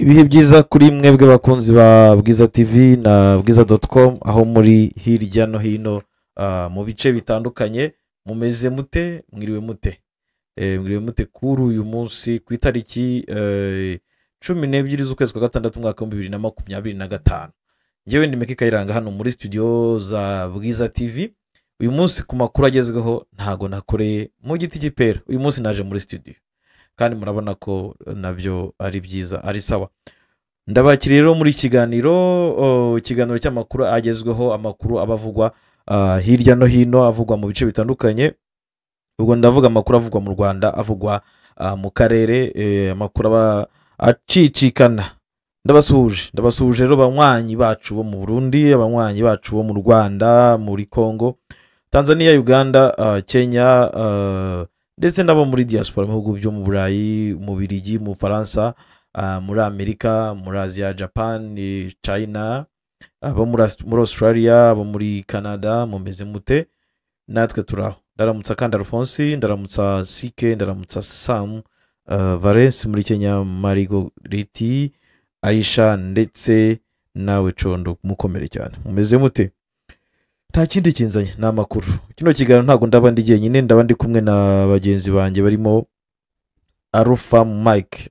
Ibihe byiza kuri mwebwe bakunzi ba Bwiza TV na bwiza.com aho muri hirya no hino mu bice bitandukanye. Mumeze mute? Mwiriwe mute? Mwiriwe mute kuri uyu munsi ku itariki 12 z'ukwezi kwa gatandatu mwaka wa 2025. Njyewe ndi Meki Kayiranga hano muri studio za Bwiza TV. Uyu munsi ku makuru agezweho ntago nakoreye mu giti cy'ipera. Uyu munsi naje muri studio kandi murabona ko nabyo ari byiza ari sawa. Ndabakiri rero muri ikiganiro cy'amakuru agezweho, amakuru abavugwa hirya no hino, avugwa mu bice bitandukanye. Ubwo ndavuga amakuru avugwa mu Rwanda, avugwa mu karere, amakuru aba acicikana. Ndabasuhuje rero banywanyi bacu bo mu Burundi, abanywanyi bacu bo mu Rwanda, muri Kongo, Tanzania, Uganda, Kenya, ndetse nabo muri diaspora mu bihugu byo mu Burayi, mu Birigi, mu Faransa, muri Amerika, muri Asia, Japan, China, abo muri Australia, abo muri Canada. Mumeze mute? Natwe turaho. Ndaramutsa kandi Alphonse, ndaramutsa Sike, ndaramutsa Sam, Valence muri Kenya, Marigo Riti, Aisha, ndetse nawe Condo. Mukomere cyane. Mumeze mute? Nta kindi kinzanye n'amakuru. Kino kiganiro ntago ndaba ndi jyenyine, ndaba ndi kumwe na bagenzi banjye barimo Alpha Mike.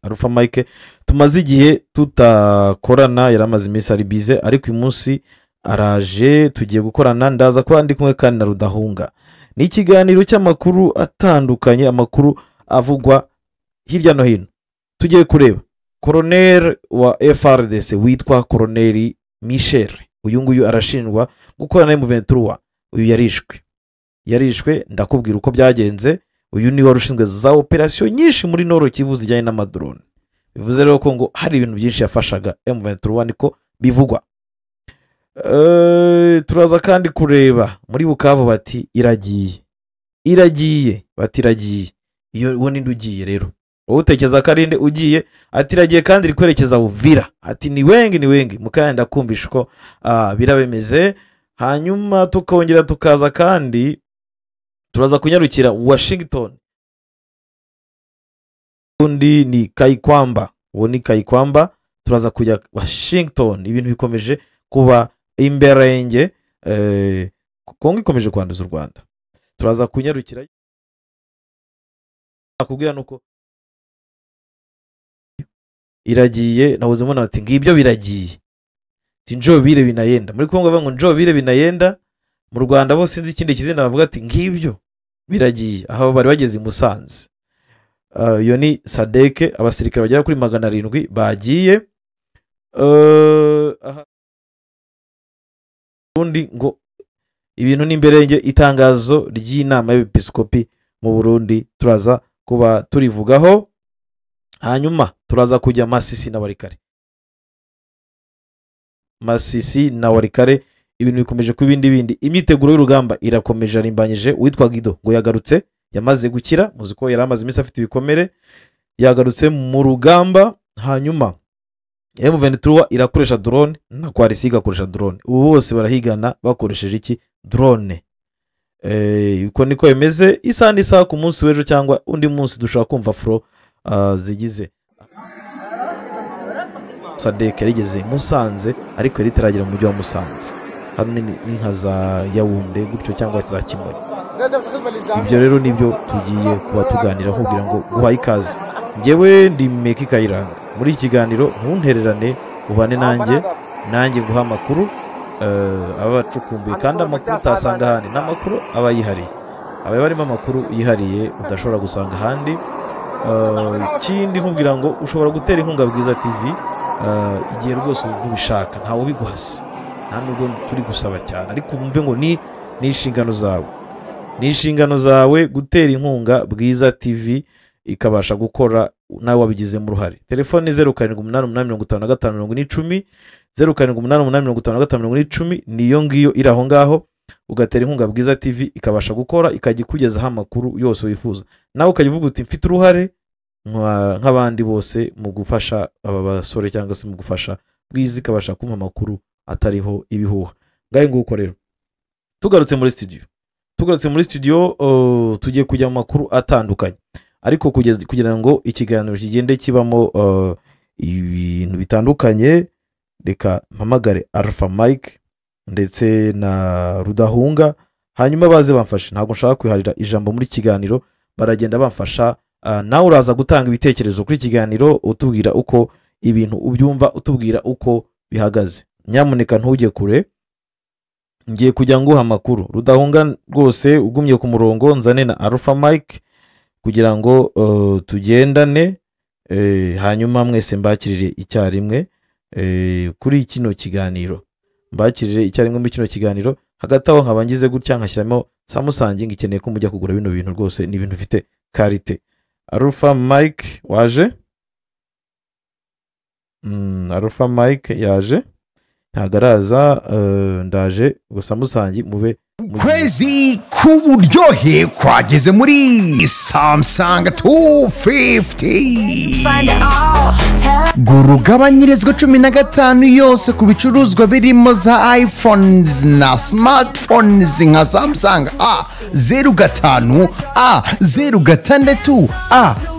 Tumaze igihe tutakorana, yaramaze iminsi ari bize, ariko uyu munsi araje tugiye gukorana. Ndaza kuba ndi kumwe kandi na Rudahunga. Ni ikiganiro cy'amakuru atandukanye, amakuru avugwa hirya no hino. Tugiye kureba Colonel wa FRDC witwa Colonel Michel. Uyu nguyu arashinjwa gukorana na M23. Uyu yarishwe ndakubwira uko byagenze. Uyu ni warushinzwe za operation nyinshi muri Nord Kivu zijyanye n'amadrone. Bivuze rero ko ngo hari ibintu byinshi yafashaga M23 niko bivugwa. Turaza kandi kureba muri Bukavu bati iragiye bati iragiye. Iyo uwo ninde ugiye rero? Wowe utekereza karinde ugiye? Ati iragiye kandi iri kwerekeza Uvira. Ati ni wengi mukanda kumbisha ko birabemeze. Hanyuma tukongera tukaza kandi turaza kunyarukira Washington. Undi ni Kayikwamba. Uwo ni Kayikwamba. Turaza kujya Washington. Ibintu bikomeje kuba imberenge. Kongo ikomeje kwanduza u Rwanda. Turaza kunyarukira akubwira nuko iragiye. Nabuze mbona ati ngibyo biragiye. Tinjo bire binayenda. Muri Kongo bavuga ngo njo bire binayenda. Mu Rwanda bo sinzi ikindi kizina bavuga ati ngibyo biragiye. Aho bari bageze i Musanze. Yo ni Sadeke, abasirikare bagera kuri 700 bagiye. Burundi ngo ibintu n'imberenge. Itangazo ry'inama y'episkopi mu Burundi turaza kuba turivugaho. Hanyuma turaza kujya Masisi na Warikare. Ibintu bikomeje ku bindi. Imyiteguro y'urugamba irakomeje arimbanyije. Witwa Guido ngo yagarutse, yamaze gukira. Muzi ko yari amaze iminsi afite ibikomere, yagarutse mu rugamba. Hanyuma M23 irakoresha drone na Kwarisi igakoresha drone. Ubu bose barahigana bakoresheje iki? Drone. Uko niko yemeze. Isa ku munsi w'ejo cyangwa undi munsi dushaka kumva fro zigize. Sadeke yarigeze Musanze ariko yari itaragira mu mujyi wa Musanze. Hano ni nka za Yaounde gutyo cyangwa za Kimwe. Ibyo rero nibyo tugiye kuba tuganira kugira ngo guha ikaze. Njyewe ndi Meki Kayiranga. Muri iki kiganiro ntuntererane, ubane nanjye guha amakuru abacukumbuye kandi amakuru utasanga handi n'amakuru aba yihariye. Aba barimo amakuru yihariye udashobora gusanga handi. Ikindi nkubwira ngo ushobora gutera inkunga Bwiza TV igihe rwose ubishaka, ntawe ubiguhase, nta nubwo turi gusaba cyane, ariko umve ngo ni inshingano zawe gutera inkunga Bwiza TV ikabasha gukora nawe wabigizemo uruhare. Telefone 0788555010, 0788555010 niyo ngiyo iraho ngaho. Ugatera inkunga Bwiza TV ikabasha gukora, ikajya kugezaho amakuru yose wifuza. Nawe ukajya uvuga uti mfite uruhare nk'abandi bose mu gufasha aba basore cyangwa se mu gufasha Bwiza ikabasha kumpa amakuru atariho ibihuha. Ngaye nguko rero tugarutse muri studio tugiye kujya mu makuru atandukanye, ariko kugira ngo ikiganiro kigende kibamo ibintu bitandukanye. Reka mpamagare Alpha Mike ndetse na Rudahunga, hanyuma baze bamfashe. Ntabwo nshaka kwiharira ijambo muri kiganiro, baragenda bamfasha. Nawe uraza gutanga ibitekerezo kuri kiganiro, utubwira uko ibintu ubyumva, utubwira uko bihagaze. Nyamuneka ntujye kure, ngiye kujya nguha amakuru. Rudahunga rwose ugumye ku murongo, nzane na Alpha Mike kugira ngo tugendane, hanyuma mwese mbakirire icyarimwe kuri kino kiganiro, mbakirire icyarimwe muri kino kiganiro. Hagati aho nkaba ngize gutya nkashyiramo Samusangi, ngikeneye ko mujya kugura bino bintu, rwose ni ibintu bifite karite. Alpha Mike waje? Alpha Mike yaje? Ntabwo araza. Ndaje gusa Musangi mube kwezi k'uburyohe kwageze muri Samsung 250. Gura ugabanyirizwa 15 yose ku bicuruzwa birimo za iPhones na smartphones nka Samsung A05, A06, A16,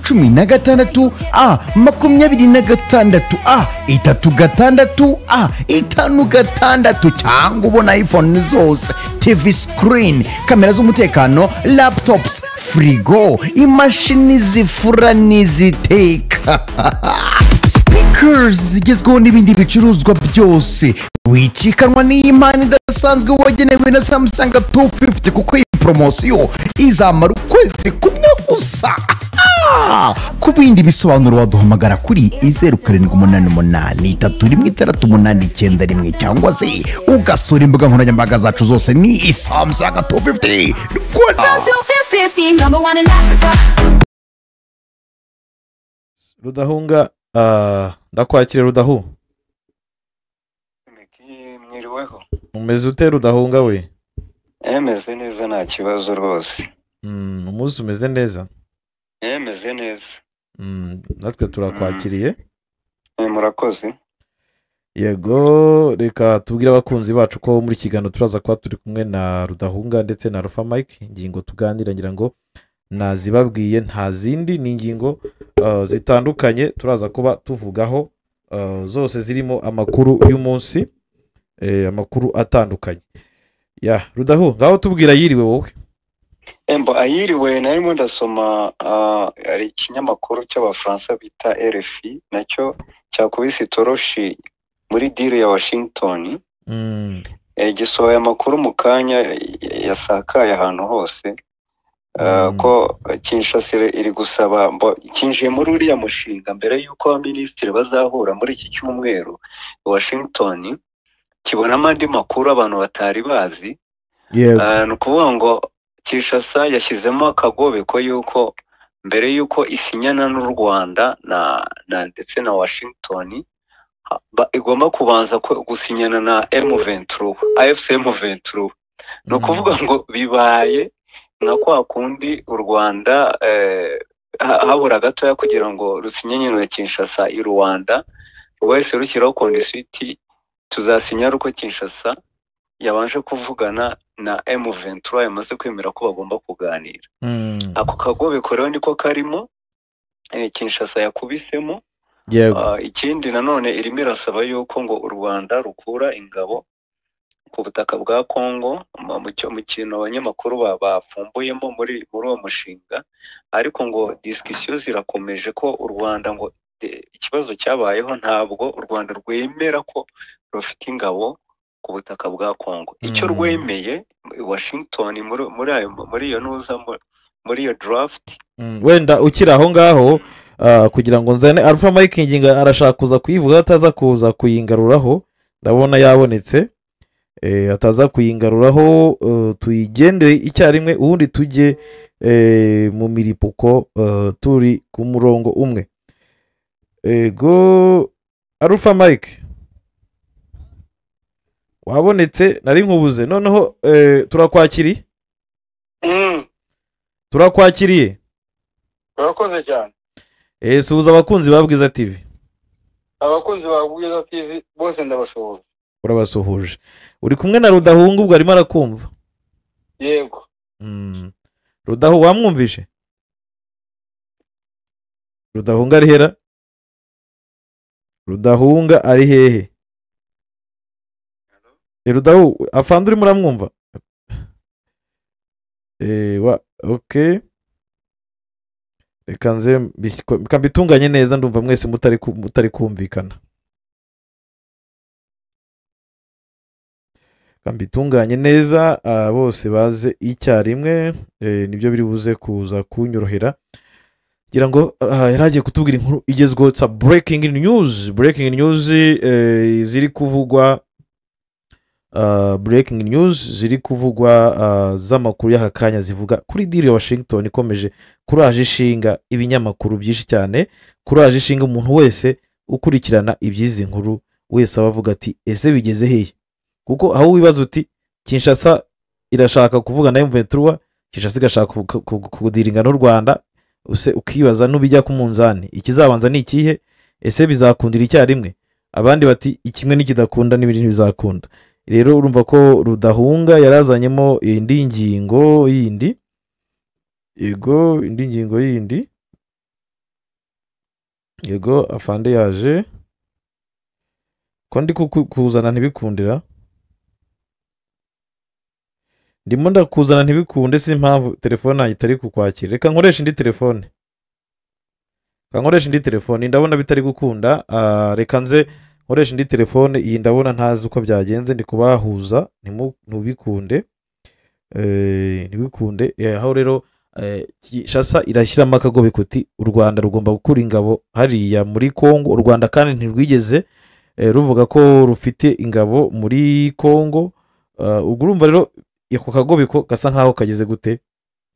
A26, A36, A56 cyangwa ubona iPhone zose, TV screen, kamera z'umutekano, laptops, frigo, imashini zifura n'iziteka, speakers zigezweho n'ibindi bicuruzwa byose. Wicikanwa n'iyi mpano idasanzwe wagenewe na Samsung 250 kuko iyi promosiyo izamara ukwezi kumwe gusa. Ku bindi bisobanuro waduhamagara kuri 0788313891 cyangwa se ugasura imbuga nkoranyambaga zacu zose ni Samsung 250 Rwanda. Rudahunga, ndakwakira Rudahu. Mwiriweho. Umeze ute Rudahunga we? Meze neza nta kibazo rwose. Umunsi umeze neza? Meze neza. Natwe turakwakiriye. Murakoze. Yego, reka tubwire abakunzi bacu ko muri kiganiro turaza kuba turi kumwe na Rudahunga ndetse na Alpha Mike. Ingingo tuganira ngira ngo nazibabwiye, nta zindi ni ingingo zitandukanye turaza kuba tuvugaho, zose zirimo amakuru y'umunsi, amakuru atandukanye. Ya Rudahu, ngaho tubwira yiriwe wowe. Ayiriwe narimo ndasoma ari ikinyamakuru cy'abafaransa bita RFI, nacyo cyakubise itoroshi muri deal ya Washington. Gisohoye amakuru mu kanya yasakaye ahantu hose, ko Kinshasa iri gusaba kinjiye muri uriya mushinga mbere y'uko abaminisitiri bazahura muri iki cyumweru Washington. Kibonamo andi makuru abantu batari bazi. Ni ukuvuga ngo Kinshasa yashyizemo akagobe ko yuko mbere y'uko isinyana n'u Rwanda ndetse na Washington, igomba kubanza gusinyana na M23, AFC M23. Ni ukuvuga ngo bibaye nka kwa kundi u Rwanda habura gatoya kugira ngo rusinyanye na Kinshasa i Rwanda, wese rushyiraho kondisiyo iti tuzasinya uko Kinshasa yabanje kuvugana na M23 yamaze kwemera ko bagomba kuganira. Ako kagobe ko rero niko karimo Kinshasa yakubisemo. Ikindi nanone irimo irasaba yuko ngo u Rwanda rukura ingabo ku butaka bwa Kongo mu kintu abanyamakuru bafumbuyemo muri uwo mushinga. Ariko ngo discussion zirakomeje ko u Rwanda ngo ikibazo cyabayeho, ntabwo u Rwanda rwemera ko rufite ingabo ku butaka bwa Kongo. Icyo rwemeye Washington muri iyo nuza muri iyo draft. Wenda ukira aho ngaho kugira ngo nzane Alpha Mike inginga arashaka kuza kuyivuga, ataza kuza kuyingaruraho. Ndabona yabonetse, ataza kuyingaruraho. Tuyigendere icyarimwe ubundi tujye mu miripuko turi ku murongo umwe. Ego Alpha Mike wabonetse, nari nkubuze. Noneho turakwakiriye. Turakwakiriye. Urakoze cyane. Suhuza abakunzi ba Bwiza TV. Abakunzi ba Bwiza TV bose ndabashoboye. Urabasuhuje. Uri kumwe na Rudahunga, ubwo arimo arakumva? Yego. Rudahu wamwumvishe? Rudahunga arihera? Rudahunga ari hehe? Rudahu afande uri muramwumva? Okay. Reka nze mbitunganye neza, ndumva mwese mutari kumvikana. Mbitunganye neza bose baze icyarimwe, nibyo biri buze kuza kunyorohera. Ngira ngo yaragiye kutubwira inkuru igezweho tsa breaking news ziri kuvugwa, breaking news ziri kuvugwa z'amakuru y'aka kanya zivuga kuri deal ya Washington ikomeje kuraje ishinga ibinyamakuru byinshi cyane, kuraje ishinga umuntu wese ukurikirana iby'izi nkuru wese abavuga ati ese bigeze hehe, kuko aho wibaza uti Kinshasa irashaka kuvuga na M23, Kinshasa igashaka kudiringa n'u Rwanda, ukibaza n'ubijya ku munzani ikizabanza ni ikihe, ese bizakundira icyarimwe? Abandi bati ikimwe n'ikidakunda n'ibindi bizakunda. Rero urumva ko Rudahunga yarazanyemo indi ngingo yindi, indi ngingo yindi, afande yaje ko ndi kuzana ntibikundira, ndimo ndakuzana ntibikunde, si impamvu telefone yanjye itari kukwakira. Reka nkoresha indi telefone, ndabona bitari gukunda. Reka nze nkoresha indi telefone, iyi ndabona ntazi uko byagenze, ndi kubahuza ntubikunde, aho rero Kinshasa irashyiramo akagobe kuti u Rwanda rugomba gukura ingabo hariya muri Kongo. U Rwanda kandi ntirwigeze ruvuga ko rufite ingabo muri Kongo. Ubwo urumva rero ako kagobe ko gasa nkaho kageze gute,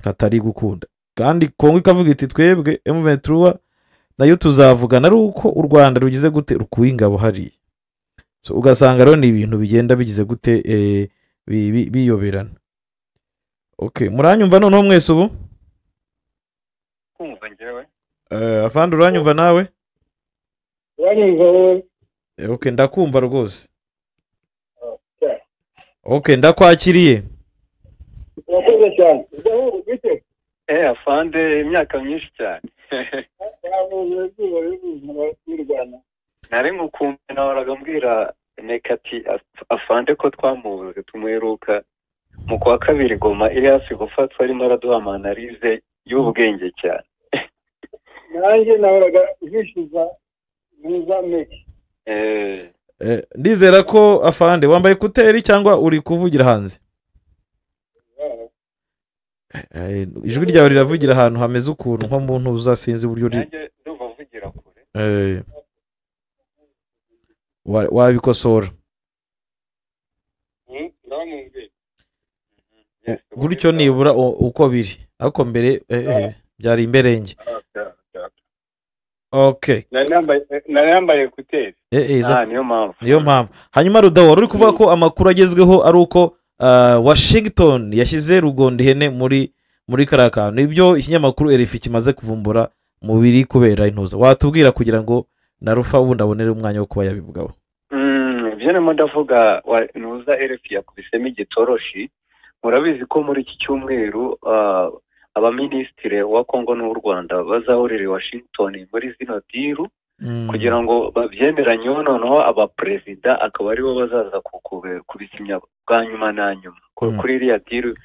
katari gukunda. Kandi Kongo ikavuga iti twebwe M23 nayo tuzavugana ari uko u Rwanda rugize gute, rukuye ingabo hariya. So ugasanga rero ni ibintu bigenda bigize gute, biyoberana. Okay, muranyumva noneho mwese ubu? kumva njyewe Afande uranyumva nawe? uranyumva? Okay, ndakumva rwose. Okay, ndakwakiriye. urakoze cyane. Bite? Afande imyaka myinshi cyane. Nari mukumva nahoraga mbwira Nekati afande ko twamubuze tumuheruka mu kwa kabiri Goma iri hafi gufatwa, arimo araduha amanalize y'ubwenge cyane. Nanjye nahoraga bishyuza mwiza meki. Ndizera ko afande wambaye kuteri cyangwa uri kuvugira hanze? Ijwi ryawe riravugira ahantu hameze ukuntu nko mu ntuza, sinzi uburyo nanjye ndumva vugira kure. Wabikosora gutyo nibura uko biri, ariko mbere byari imberenge. Okay, nari yambaye kuteri. niyo mpamvu. Hanyuma Rudaho uri kuvuga ko amakuru agezweho ari uko Washington yashyize Rugondihene muri Karakano. Ibyo ikinyamakuru RFI kimaze kuvumbura mu biri kubera intuza, watubwira kugira ngo na Rufa ubundi abonere umwanya wo kuba yabivugaho? Ibyo nimo ndavuga nuza RFI yakubisemo igitoroshi. Murabizi ko muri iki cyumweru abaminisitiri wa Kongo n'u Rwanda bazahurira i Washington muri zino diru kugira ngo babyemeranyeho, noneho abaperezida akaba aribo bazaza kubisinya bwa nyuma na nyuma kuri iriya diru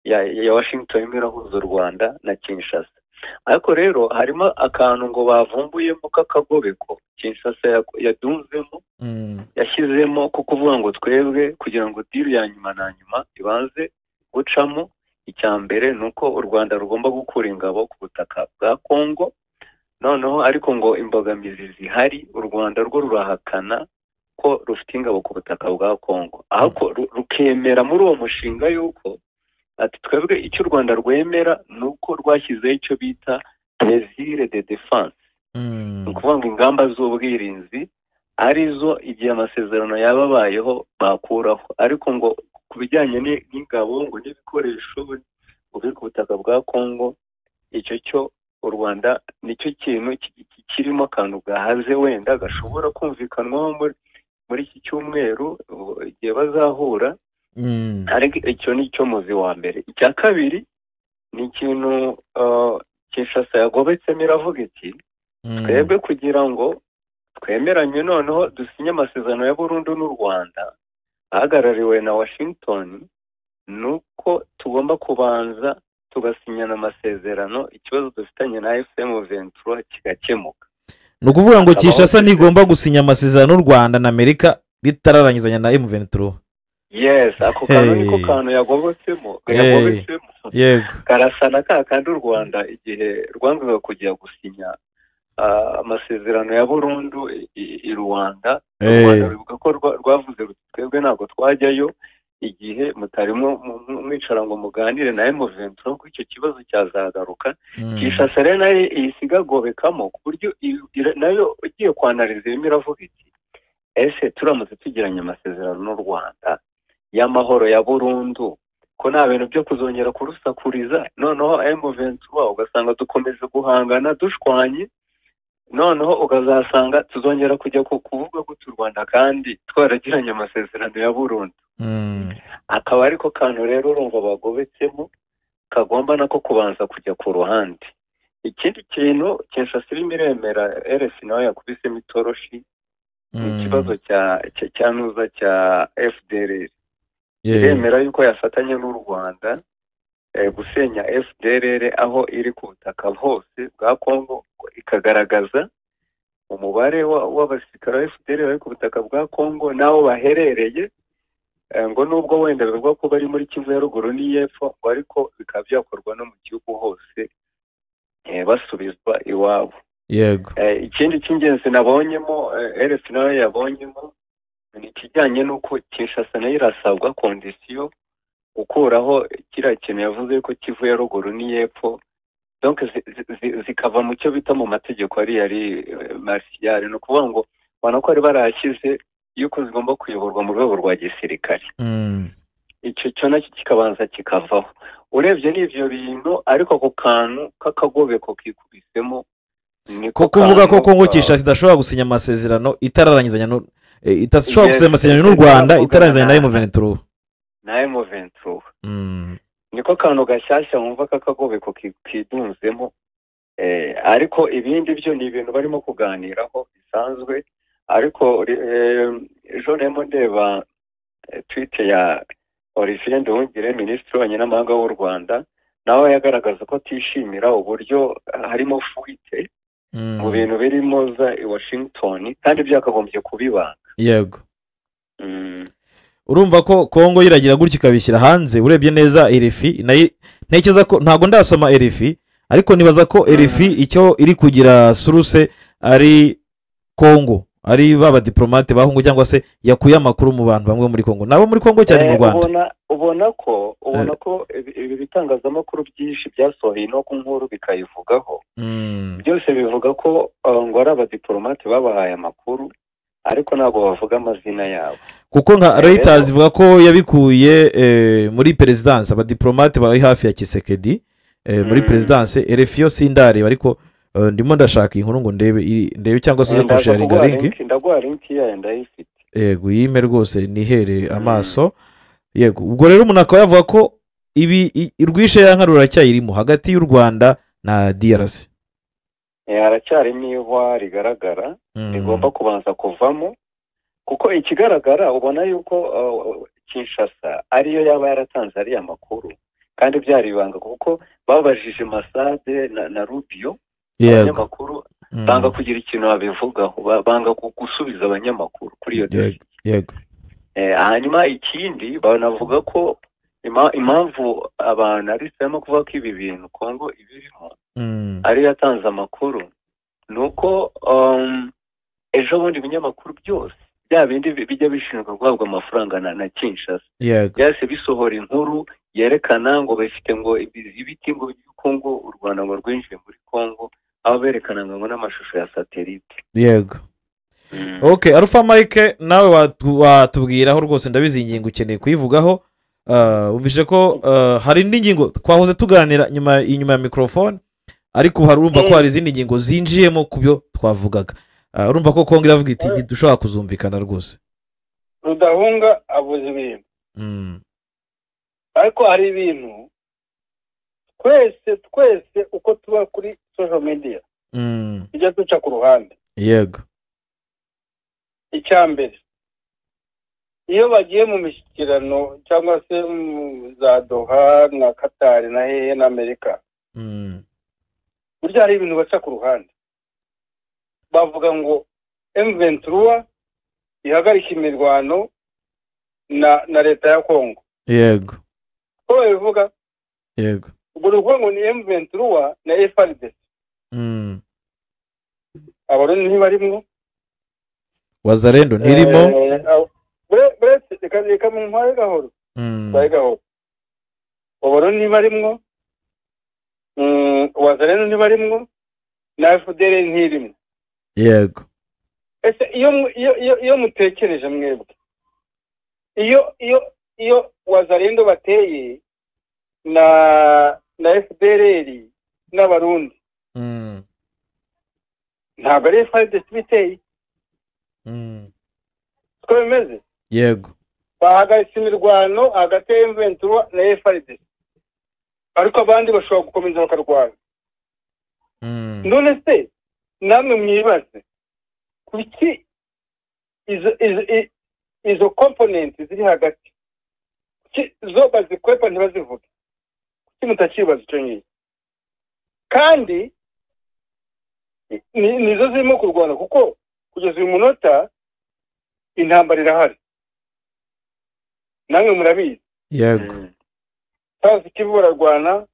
ya Washington irahuza u Rwanda na Kinshasa. Ariko rero harimo akantu ngo bavumbuyemo k'akagobe ko Kinshasa yadunzemo, yashyizemo ko kuvuga ngo twebwe kugira ngo diru ya nyuma na nyuma ibanze gucamo, icya mbere nuko u Rwanda rugomba gukura ingabo ku butaka bwa Kongo. Noneho ariko ngo imbogamizi zihari, u Rwanda rwo rurahakana ko rufite ingabo ku butaka bwa Kongo, ahubwo rukemera muri uwo mushinga yuko ati twebwe icyo u Rwanda rwemera nuko rwashyizeho icyo bita mesure de défense, ukuvuga ngo ingamba z'ubwirinzi arizo igihe amasezerano yababayeho bakuraho. Ariko ngo ku bijyanye n'ingabo ngo n'ibikoresho biri ku butaka bwa Kongo, icyo cyo u Rwanda nicyo kintu kirimo akantu gahaze wenda gashobora kumvikanwaho muri iki cyumweru igihe bazahura. Ariko icyo ni cyo muzi wa mbere. Icya kabiri ni ikintu Kinshasa yagobetsemo iravuga iti twebwe kugira ngo twemeranye noneho dusinye amasezerano ya burundu n'u Rwanda ahagarariwe na Washington, nuko tugomba kubanza tugasinyana amasezerano, ikibazo dufitanye na FM23 kigakemuka. ni ukuvuga ngo Kinshasa ntigomba gusinya amasezerano n'u Rwanda na Amerika bitararangizanya na M23. Yes, ako kantu niko kantu yagobotsemo yego karasana ka kandi u Rwanda igihe rwangaga kujya gusinya amasezerano ya burundu i Rwanda. Rwanda ruvuga ko rwavuze twebwe ntabwo twajyayo igihe mutarimo mwicara ngo muganire na M23 ko icyo kibazo cyazagaruka. Kinshasa rero nayo isigagobekamo ku buryo nayo ugiye kwanariza irimo iravuga iti ese turamutse tugiranye amasezerano n'u Rwanda y'amahoro ya burundu ko nta bintu byo kuzongera kurusakuriza, noneho M23 ugasanga dukomeze guhangana dushwanye, noneho ukazasanga tuzongera kujya kuvuga ko u Rwanda kandi twaragiranye amasezerano ya burundu. Akaba ariko kantu rero urumva bagobetsemo kagomba nako kubanza kujya ku ruhande. Ikindi kintu Kinshasa irimo iremera RF nawe yakubisemo itoroshi ikibazo cya nuza cya FDLR. Iremera yuko yafatanye n'u Rwanda gusenya FDLR aho iri ku butaka hose bwa Kongo, ikagaragaza umubare w'abasirikare ba FDLR bari ku butaka bwa Kongo n'aho baherereye, ngo nubwo wenda bivuga ko bari muri Kivu ya ruguru n'iyepfo, ariko bikaba byakorwa no mu gihugu hose basubizwa iwabo. yego Ikindi cy'ingenzi nabonyemo RF nawe yabonyemo ni ikijyanye n'uko Kinshasa nayo irasabwa kondisiyo gukuraho kiriya kintu yavuze ko Kivu ya ruguru n'iyepfo, donc zikava mu cyo bita mu mategeko ari martial, no kuvuga ngo ubona ko ari barashyize yuko zigomba kuyoborwa mu rwego rwa gisirikare. Icyo cyo nacyo kikabanza kikavaho. Urebye n'ivyo bintu ariko ako kantu k'akagobeko kikubisemo ko kuvuga ko Kongo Kinshasa idashobora gusinya amasezerano itararangizanya idashobora gusinya amasezerano n'u Rwanda itararangizanya na M23. Niko kantu gashyashya wumva k'akagobeko kidunzemo, ariko ibindi byo ni ibintu barimo kuganiraho bisanzwe. Ariko ejo nemo ndeba tweet ya Olivier Nduhungire, minisitiri w'ububanyi n'amahanga w'u Rwanda, nawe yagaragaza ko atishimira uburyo harimo fuite mu bintu birimo za i Washington kandi byakagombye kubibanga. Yego urumva ko Kongo iragira gutya ikabishyira hanze. Urebye neza RFI ntekereza ko ntago ndasoma RFI, ariko nibaza ko RFI icyo iri kugira suruse ari Kongo, ari baba diplomate bahungu cyangwa se yakuye amakuru mu bantu bamwe muri Kongo nabo muri Kongo cyane mu Rwanda. Ubona ko ibi bitangazamakuru byinshi byasohoye no ku nkuru bikayivugaho, byose bivuga ko ngo ari abadiplomate babahaye amakuru, ariko ntabwo bavuga amazina yabo, kuko nka Reuters ivuga ko yabikuye muri presidence, abadiplomate bari hafi ya Tshisekedi muri presidence. RFI yo sindareba, ariko ndimo ndashaka inkuru ngo ndebe cyangwa se kusharinga link. Ndagwa link yayo ndayifite. Yego yime rwose nihere amaso. Yego ubwo rero umuntu akaba yavuga ko ibi irwishe yankarura cyayirimo hagati y'u Rwanda na DRC. Haracyari n'ihwa rigaragara rigomba kubanza kuvamo, kuko ikigaragara ubona yuko Kinshasa ariyo yaba yaratanze ari amakuru kandi byari ibanga, kuko babajije Masade na Rubio abanyamakuru banga kugira ikintu babivugaho, banga gusubiza abanyamakuru kuri iyo dosiye. Yego hanyuma ikindi banavuga ko impamvu abantu ari sema kuvuga ko ibi bintu Kongo ibirimo ari yatanze amakuru nuko ejo bundi ibinyamakuru byose bya bindi bijya bishinzwe guhabwa amafaranga na Kinshasa byase bisohora inkuru yerekana ngo bafite ngo ibiti ngo Kongo u Rwanda ngo rwinjiye muri Kongo, aho berekana ngo n'amashusho ya satellite. Yego okay, Alpha Mike nawe watubwiraho rwose, ndabizi ingingo ukeneye kuyivugaho. Ubije ko hari indi ngingo twahoze tuganira inyuma ya microphone, ariko hari urumva ko hari izindi ngingo zinjiyemo kubyo twavugaga. Urumva ko Kongo iravuga iti dushobora kuzumvikana rwose. Rudahunga avuze ibintu, ariko hari ibintu twese uko tuba kuri social media bijya duca ku ruhande. Yego icya mbere iyo bagiye mu mishyikirano cyangwa se za Doha na Qatar na hehe na Amerika burya hari ibintu baca ku ruhande bavuga ngo M23 ihagarika imirwano na leta ya Kongo. Yego. Ko bivuga? Yego. Ubwo ruvuga ngo ni M23 na FARDC. Abarundi ntibarimwo. Wazalendo ntirimo. Reka mu ntware gahoro. Baye gahoro. Abarundi ntibarimwo. Wazalendo ntibarimwo. Na FDL ntirimo. Yego. Ese iyo mutekereje mwebwe. Iyo Wazalendo bateye na FDL n'abarundi. Ntabwo ari FARDC biteye. Ko bimeze? Yego. Bahagaritse imirwano hagati ya M23 na FARDC. Ariko abandi bashobora gukomeza bakarwana. None se namwe mwibaze kuki izo components ziri hagati zo bazikwepa ntibazivuge kuki mutakibaza icyo nyine kandi nizo zirimo kurwana kuko kugeza uyu munota intambara irahari namwe murabizi. Yego. South Kivu bararwana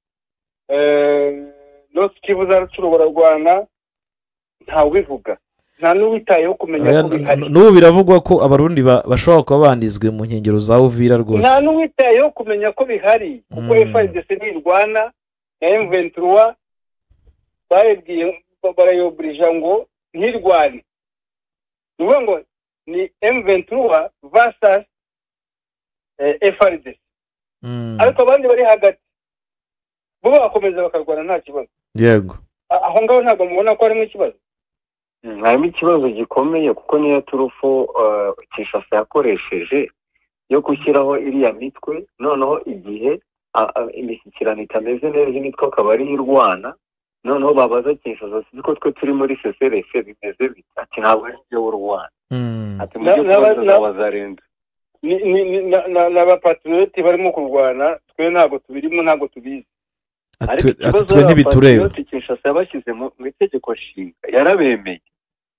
North Kivu za Rucuru bararwana ntawe ubivuga nta n'uwitayeho kumenya ko bihari. N'ubu biravugwa ko abarundi bashobora kuba bandizwe mu nkengero za Uvira rwose. Nta n'uwitayeho kumenya ko bihari kuko FARDC ntirwana na M23 bayibwiye barayobrija ngo ntirwane. Nuvuga ngo ni M23 versus FARDC. Ariko abandi bari hagati bo bakomeza bakarwana nta kibazo. Yego. Aho ngaho ntabwo mubona ko harimo ikibazo. Harimo ikibazo gikomeye kuko niyo turufu Kinshasa yakoresheje yo gushyiraho iriya mitwe noneho igihe imishyikirano itameze neza imitwe akaba ari irwana noneho babaza Kinshasa siko twe turi muri CCRF bimeze bite ati ntabwo ari byo urwana ati mu byo Wazalendo n'abapatrioti barimo kurwana twe ntabwo tubirimo ntabwo tubizi. Ariko ikibazo ntibitureba Kinshasa yabashyize mu itegeko nshinga yarabemeye.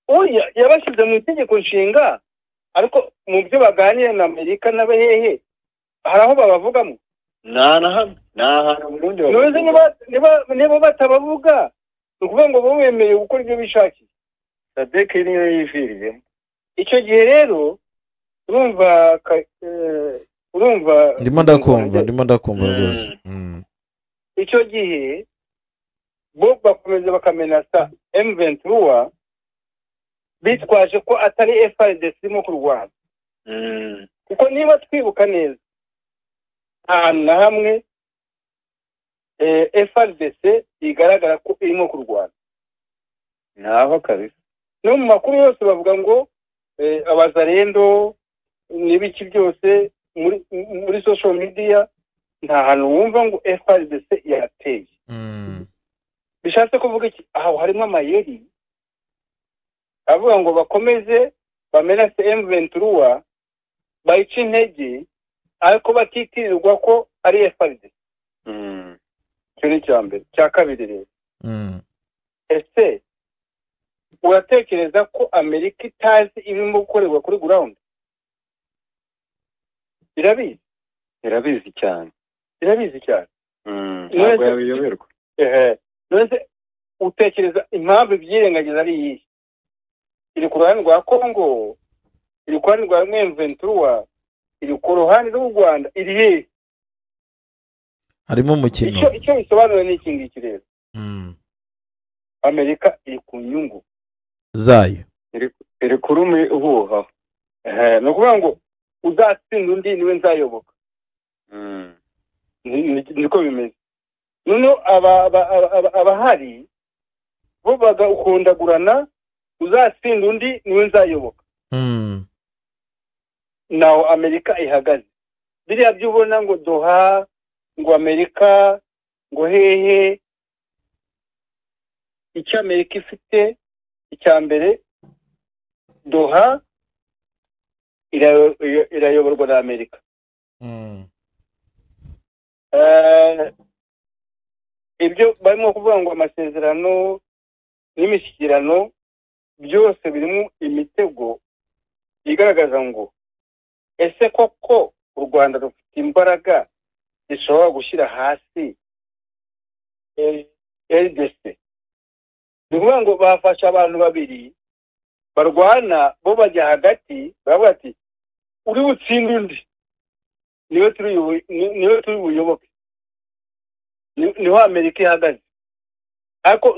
Oya yabashyize mu itegeko nshinga ariko mu byo baganira na Amerika n'abahehe hari aho babavugamo nta Burundi niba batabavuga ni ukuvuga ngo bo bemeye gukora ibyo bishakiye. Sadek niyo yiviriyemo icyo gihe rero urumva ndimo ndakumva rwose. icyo gihe bo bakomeza bakamenasa M23 bitwaje ko atari FARDC irimo kurwana. Kuko niba twibuka neza ahantu na hamwe FARDC igaragara ko irimo kurwana naho kabisa. No mu makuru yose bavuga ngo Abazalendo n'ibiki byose muri social media nta hantu wumva ngo FARDC yateye. Bishatse kuvuga iki? Aho harimo amayeri avuga ngo bakomeze bamenase M23 bayica intege ariko batitirirwa ko ari FARDC. Cyo ni cyambere. Cya kabiri rero ese uratekereza ko Amerika itazi ibirimo gukorerwa kuri ground? Irabizi cyane. Ntabwo yabiyoberwa. None utekereza impamvu ibyirengagiza ari iyi? Iri ku ruhande rwa Kongo, iri ku ruhande rwa M23, iri ku ruhande rw'u Rwanda, iri hehe? Harimo umukino. Icyo bisobanura ni iki ngiki rero. Amerika iri ku nyungu zayo. Iri kurumi uhuha. No kuvuga ngo uzatsinda undi niwe nzayoboka. Niko bimeze. Noneho abahari bo bagakundagurana uzatsinda undi niwe nzayoboka. Naho Amerika ihagaze. Biriya byubona ngo Doha ngo Amerika ngo hehe icyo Amerika ifite icya mbere Doha irayoborwa na Amerika. Ibyo barimo kuvuga ngo amasezerano n'imishyikirano byose birimo imitego igaragaza ngo ese koko u Rwanda rufite imbaraga zishobora gushyira hasi RDC. Ni ukuvuga ngo bafasha abantu babiri barwana, bo bajya hagati baravuga ati uri butsinde undi niwe turi buyoboke, niho Amerika ihagaze. Ariko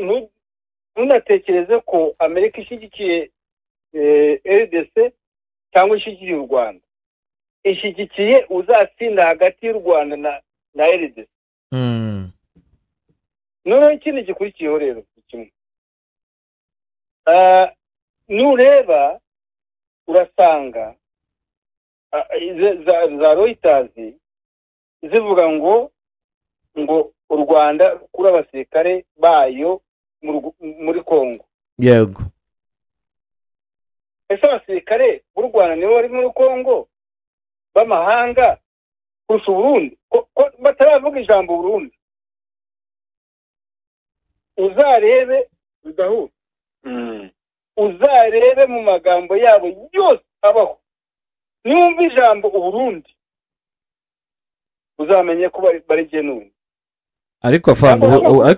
ntunatekereze ko Amerika ishyigikiye RDC cyangwa ishyigikiye u Rwanda, ishyigikiye uzatsinda hagati y'u Rwanda na RDC. Noneho ikindi gikurikiyeho rero kimwe, nureba urasanga za Reuters zivuga ngo u Rwanda rukura abasirikare bayo muri Kongo. Yego. Ese abasirikare b'u Rwanda nibo bari muri Kongo b'amahanga kurusha Burundi? Ko bataravuga ijambo Burundi. Uzarebe bidahura. Uzarebe mu magambo yabo yose abaho, niwumva ijambo Burundi uzamenye ko bari genuine. Ariko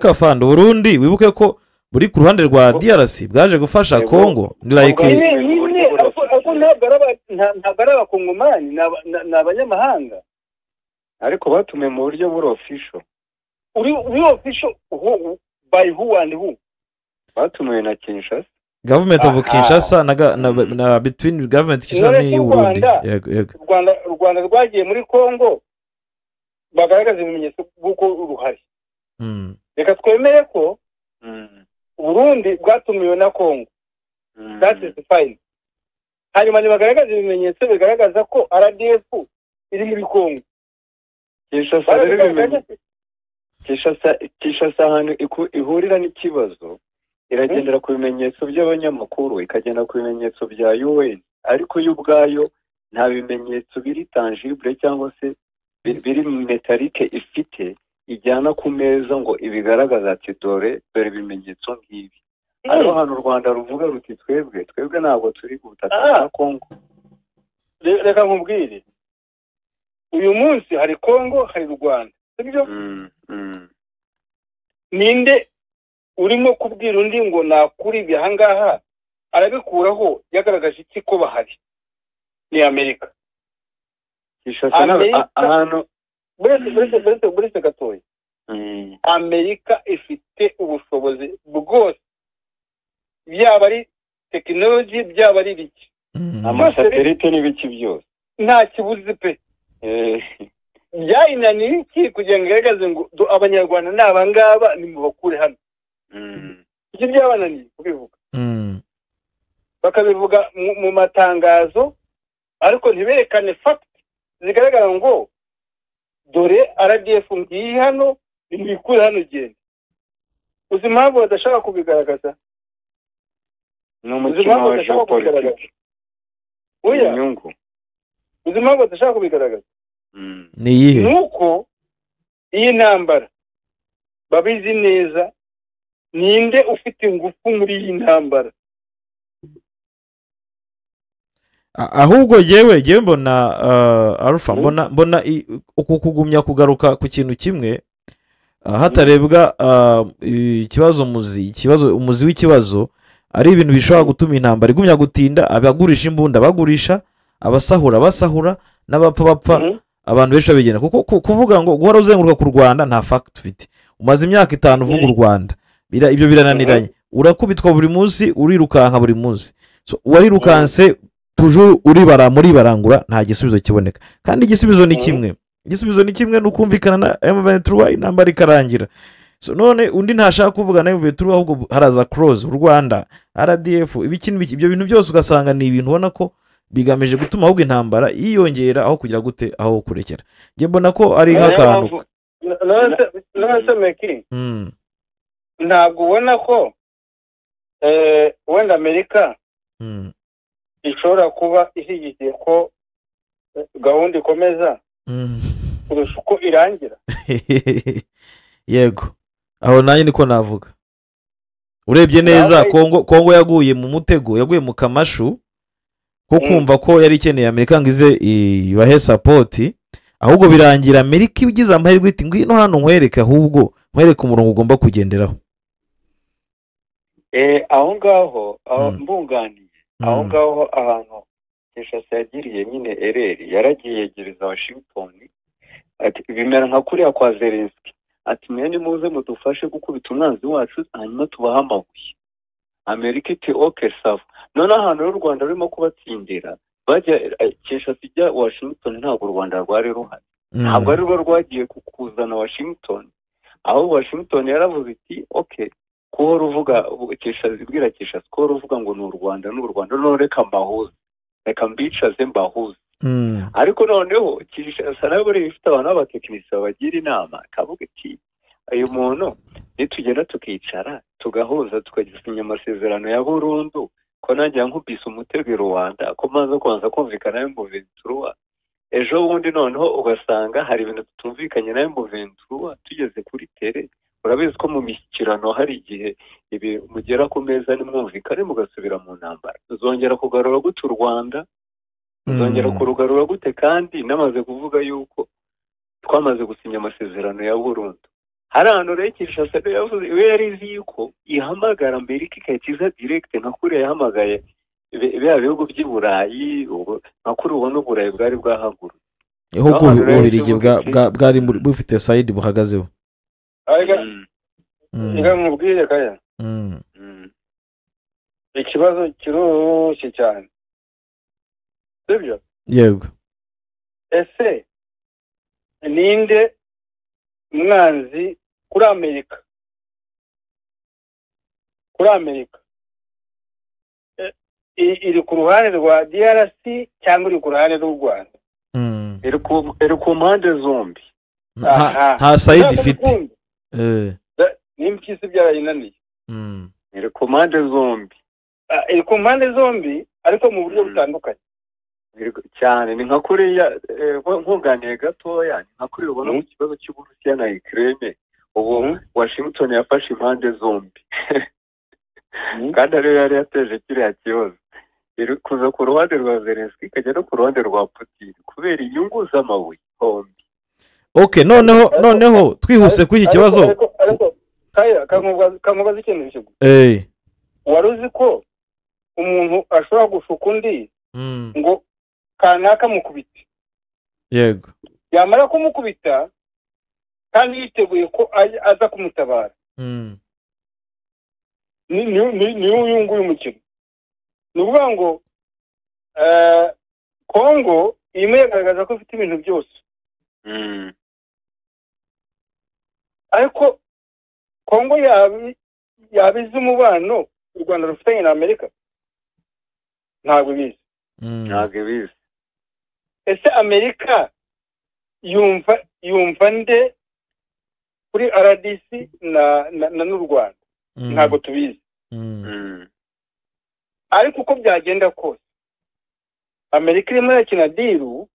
afande Burundi wibuke ko buri ku ruhande rwa DRC bwaje gufasha Kongo. Ntabwo ari abakongomani, ni abanyamahanga, ariko batume mu buryo buri official. Uri official by who and who? Batumiwe na Kinshasa, government of Kinshasa na between government Kinshasa n'u Burundi. Yego. U Rwanda rwagiye muri Kongo bagaragaza ibimenyetso bw'uko uruhari. Reka twemere ko Burundi bwatumiwe na Kongo. That is fine. Hanyuma bagaragaza ibimenyetso bigaragaza ko RDF iri muri Kongo. Kinshasa ahantu ihurira n'ikibazo iragendera ku bimenyetso by'abanyamakuru, ikagenda ku bimenyetso bya UN, ariko yo ubwayo nta bimenyetso biri tangible cyangwa se biri metalike ifite ijyana ku meza ngo ibigaragaza ati dore ibimenyetso nk'ibi. Ari ahantu u Rwanda ruvuga ruti twebwe ntabwo turi ku butaka bwa Kongo. Reka nkubwire, uyu munsi hari Kongo hari u Rwanda, sibyo? Ninde urimo kubwira undi ngo nakuri ibi ahangaha arabikuraho yagaragaje iki ko bahari? Ni Amerika. Ahantu buretse gatoya, Amerika ifite ubushobozi bwose, byaba ari tekinoloji byaba ari biki, amasatelite n'ibiki byose nta kibuzi pe. Byayinaniye iki kugira ngo igaragaze ngo abanyarwanda ni abangaba ni mu bakure hano? Iki byabananiye kubivuga. Bakabivuga mu matangazo ariko ntiberekane fact zigaragara ngo dore RDF ngiye hano ni bikure hano genda. Uzi impamvu badashaka kubigaragaza? No mukino wa geopolitike. Oya. Uzi impamvu badashaka kubigaragaza? Ni iyihe? Nuko iyi ntambara babizi neza ninde ufite ingufu muri iyi ntambara. Ahubwo yewe mbona Alpha mbona uku kugumya kugaruka ku kintu kimwe hatarebwa ikibazo umuzi w'ikibazo ari ibintu bishobora gutuma intambara igumya gutinda. Abagurisha imbunda bagurisha, abasahura basahura, n'abapfa abantu benshi babigena. Kuko kuvuga ngo guhora uzenguruka ku Rwanda nta fact ufite. Umaze imyaka 5 uvuga u Rwanda, ibyo birananiranye. Urakubitwa buri munsi, urirukanka buri munsi. So warirukanse toujours muri barangura, nta gisubizo kiboneka. Kandi igisubizo ni kimwe n'ukumvikana na M23 intambara ikarangira. So none undi ntashaka kuvuga na M23 ahubwo haraza cross u Rwanda, RDF, ibyo bintu byose ugasanga ni ibintu ubona ko bigamije gutuma ahubwo intambara yiyongera aho kugira gute aho kurekera. Nge mbona ko ari nk'akantu ntabwo ubona ko wenda Amerika ishobora kuba ishyigikiye ko gahunda ikomeza kurusha uko irangira. yego aho nanjye niko navuga. Urebye neza Kongo yaguye mu mutego, yaguye mu kamashu ko kumva ko yari ikeneye Amerika ngo ize ibahe sapoti, ahubwo birangira Amerika igize amahirwe iti ngwino hano nkwereke, ahubwo nkwereke umurongo ugomba kugenderaho. aho ngaho mbunganiye aho ngaho ahantu Kinshasa yagiriye nyine ereri, yaragiye yegereza Washington ati bimera nka kuriya kwa Zelensky ati mwene muze mudufashe gukubita umwanzi wacu hanyuma tubaha amabuye. Amerika iti okay sawa. None ahantu y'u Rwanda rurimo kubatsindira bajya Kinshasa ijya Washington, ntabwo u Rwanda rwari ruhari, ntabwo ari rwo rwagiye kukuzana Washington, aho Washington yaravuze iti okay ko ruvuga Kinshasa ibwira Kinshasa ko ruvuga ngo ni u Rwanda none reka mbahuze, reka mbicaze mbahuze. Ariko noneho Kinshasa nayo bari ifite abantu b'abatekinisiye bagira inama, kavuga iti uyu muntu nitugenda tukicara tugahuza tukagisinya amasezerano ya burundu, ko nanjye nkubise umutego Rwanda ko maze kwanza kumvikana nayo mu Ventura, ejo bundi noneho ugasanga hari ibintu tutumvikanye nayo mu Ventura, tugeze kuri tere urabizi ko mu mishyikirano hari igihe ibi mugera ku meza nimwumvikane mugasubira mu ntambara. Uzongera kugarura gute u Rwanda? Uzongera kurugarura gute? Kandi namaze kuvuga yuko twamaze gusinya amasezerano ya burundu. Hari ahantu rero Kinshasa yavuze we yari izi yuko ihamagara Amerika ikayikiza direct nka kuriya yahamagaye bya bihugu by'i Burayi, nka kuri ubona Uburayi bwari bwahaguru ibihugu Ububirigi bwari bufite side buhagazeho. Reka mubwire kaya ikibazo kiroroshye cyane, sibyo? Yego. Ese ninde umwanzi kuri Amerika? Iri ku ruhande rwa DRC cyangwa iri ku ruhande rw'u Rwanda? iri ku mpande zombi, nta side ifite. N'impyisi byarayinaniye. iri ku mpande zombi, iri ku mpande zombi ariko mu buryo butandukanye cyane. Ni nka kuriya nkunganiye gatoya, ni nka kuriya ubona mu kibazo cy'Uburusiya na Ukraine, ubu Washington yafashe impande zombi kandi ariyo yari yateje kiriya kibazo. Iri kuza ku ruhande rwa Zelensky ikajya no ku ruhande rwa Putin kubera inyungu z'amabuye hombi. Okay, noneho twihuse kuri iki kibazo. Ariko kaya kamubaza ikintu cyo. Wari uzi ko umuntu ashobora gushuka undi ngo kanaka mukubita? Yego. Yamara kumukubita kandi yiteguye ko aza kumutabara. Ni uyu nguyu mukino. Ni ukuvuga ngo Kongo irimo yagaragaza ko ifite ibintu byose, ariko Kongo yabize umubano u Rwanda rufitanye na Amerika? Ntabwo bizi. Ese Amerika yumva nde kuri RDC n'u Rwanda? Ntabwo tubizi. Ariko uko byagenda kose Amerika irimo yakina diru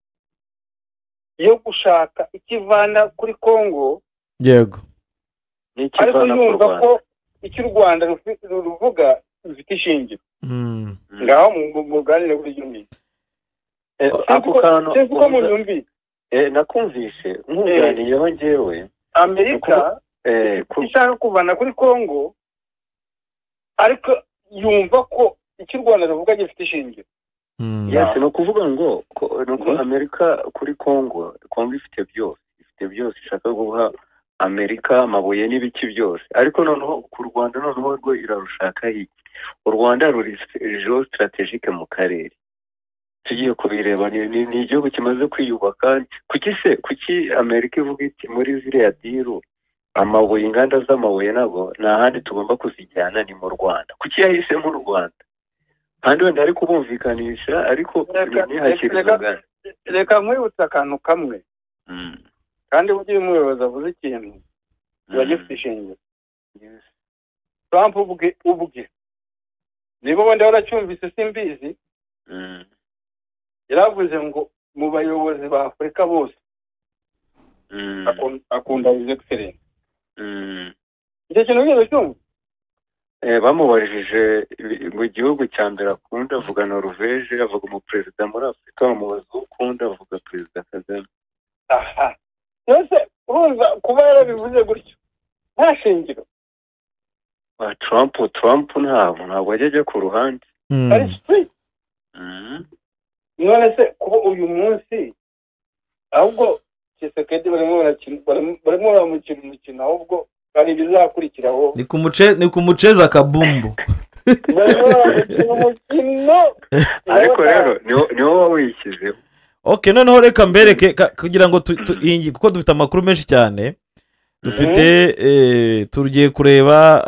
yo gushaka ikivana kuri Kongo. Yego. Ariko yumva ko icyo u Rwanda ruvuga rufite ishingiro. Ngaho mu ganire kuri Jumbi. Ako kantu ko mu Jumbi nakumvishe nkuganiyeho njyewe, Amerika ishaka kuvana kuri Kongo ariko yumva ko icyo u Rwanda ruvuga gifite ishingiro. Yes, no kuvuga ngo nuko Amerika kuri Kongo ifite byose ishaka guha Amerika amabuye n'ibiki byose, ariko noneho ku Rwanda noneho rwo irarushaka iki? U Rwanda ruri strategique mu karere, tugiye kubireba ni igihugu kimaze kwiyubaka. Kuki Amerika ivuga iti muri ziriya diru amabuye, inganda z'amabuye nabo nta handi tugomba kuzijyana ni mu Rwanda? Kuki yahisemo u Rwanda? Kandi wenda ari kubumvikanisha, ariko ntihakirizaga. Reka nkwibutsa akantu kamwe, kandi ugiye umuyobozi avuze ikintu kiba gifite ishingiro. Trump ubwe niba wenda waracyumvise simbizi, yaravuze ngo mu bayobozi ba Afurika bose akunda His Excellency. Icyo kintu ngeze cyumva bamubajije mu gihugu cya mbere akunda avuga Norvège, avuga umuperezida muri Afurika bamubaza ukunda avuga Perezida Kagame. aha yose urumva kuba yarabivuze gutyo nta shingiro. Trump ntabwo ajya ku ruhande. Ari street. None se kuba uyu munsi ahubwo Tshisekedi barimo baramukina umukino ahubwo kandi bizakurikiraho ni kumuceza kabumbu. Ariko rero niwo wawishyizeho. Okay, noneho reka mbereke kugira ngo kuko dufite amakuru menshi cyane dufite tugiye kureba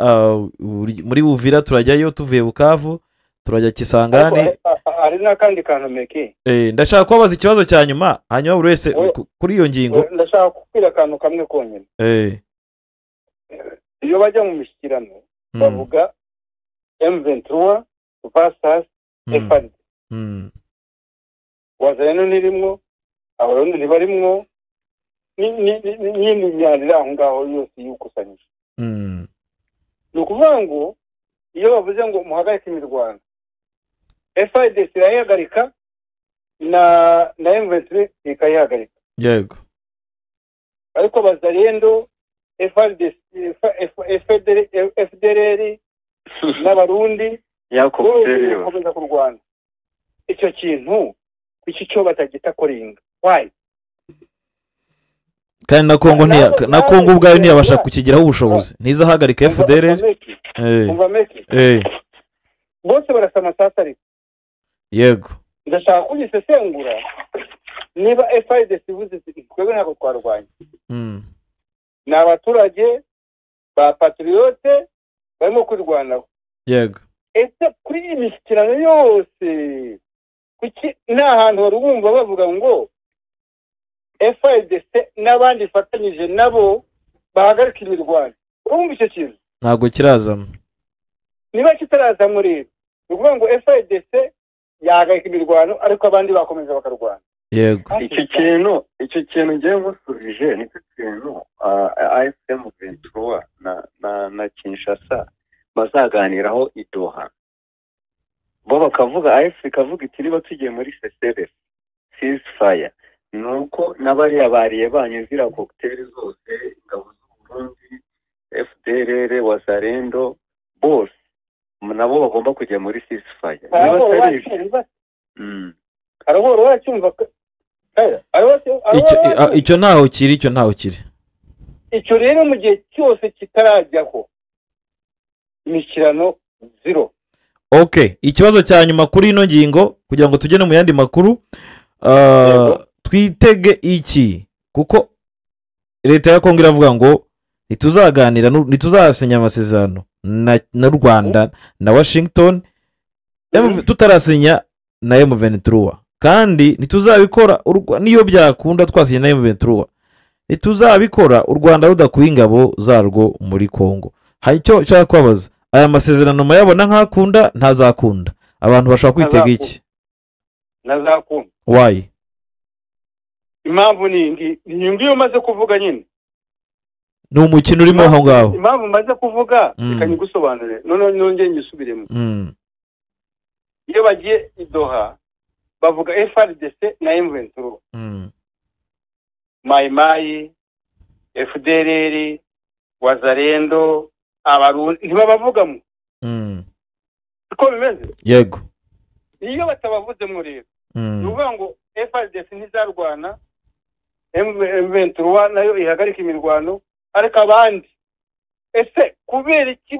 muri Uvira turajyayo tuvuye Bukavu turajya Kisangani. Hari n'akandi kantu meke ndashaka kubabaza ikibazo cya nyuma hanyuma buri wese kuri iyo ngingo. Ndashaka kubwira akantu kamwe konyine. Iyo bajya mu mishyikirano bavuga M23 versus FARDC. Wazareno nirimwo abarundi ntibarimwo n'indi myanya aho ngaho yose yukusanyije. Ni ukuvuga ngo iyo bavuze ngo muhagarike imirwano FARDC irayihagarika na M23 ikayihagarika. Yego. Ariko Bazarendo FARDC FDLR n'abarundi yakomeza kurwana. Icyo kintu iki cyo batagita koringa. Why? Kandi na Kongo ubwayo ntiyabasha kukigiraho ubushobozi. Ntizahagarika FDLR. Bose barasama sasa ariko. Yego. Ndashaka kugisesengura niba FARDC ivuze twebwe ntabwo twarwanya. Ni abaturage ba patriote barimo kwirwanaho. Yego. Ese kuri iyi mishyikirano yose kuki nta hantu wari wumva bavuga ngo FARDC n'abandi ifatanyije nabo bahagarika imirwano? Urumva icyo kintu ntabwo kirazamo. Niba kitarazamo rero ni ukuvuga ngo FARDC yahagarika imirwano ariko abandi bakomeza bakarwana. Yego. Icyo kintu ngiye musubije nicyo kintu AFM 23 na Kinshasa bazaganiraho i Doha. Bo bakavuga AFC ikavuga iti niba tugiye muri CCRF ceasefire nuko n'abariya bariye banyuzira cocktail zose ingabo z'Uburundi FDLR Wazarendo bose nabo bagomba kujya muri ceasefire. Araboro wacyumva icyo ntaho kiri. Icyo rero mu gihe cyose kitarajyaho imikirano zero. Okay, ikibazo cya nyuma kuri ino ngingo kugira ngo tugene mu yandi makuru twitege iki kuko leta ya Kongo iravuga ngo ntituzasinya amasezerano na Rwanda na Washington tutarasinya na M23 kandi ntituzabikora niyo byakunda twasinya na M23 ntituzabikora u Rwanda rudakuye ingabo zarwo muri Kongo. Hacyo cyangwa kwabaza aya masezerano mayabona nkakunda ntazakunda abantu bashaka kwitega iki? Ntazakunda. Why? Impamvu ni ngiyo maze kuvuga nyine. Ni umukino urimo aho ngaho. Impamvu maze kuvuga ikanyigusobanurira none ngisubiremo. Iyo bagiye i Doha bavuga FARDC na M23. Mai FDLR Wazarendo abarundi ntibabavugamo. Uko bimeze? Yego. Iyo batabavuzemo rero nuvuga ngo FARDC ntizarwana M23 nayo ihagarika imirwano ariko abandi ese kubera iki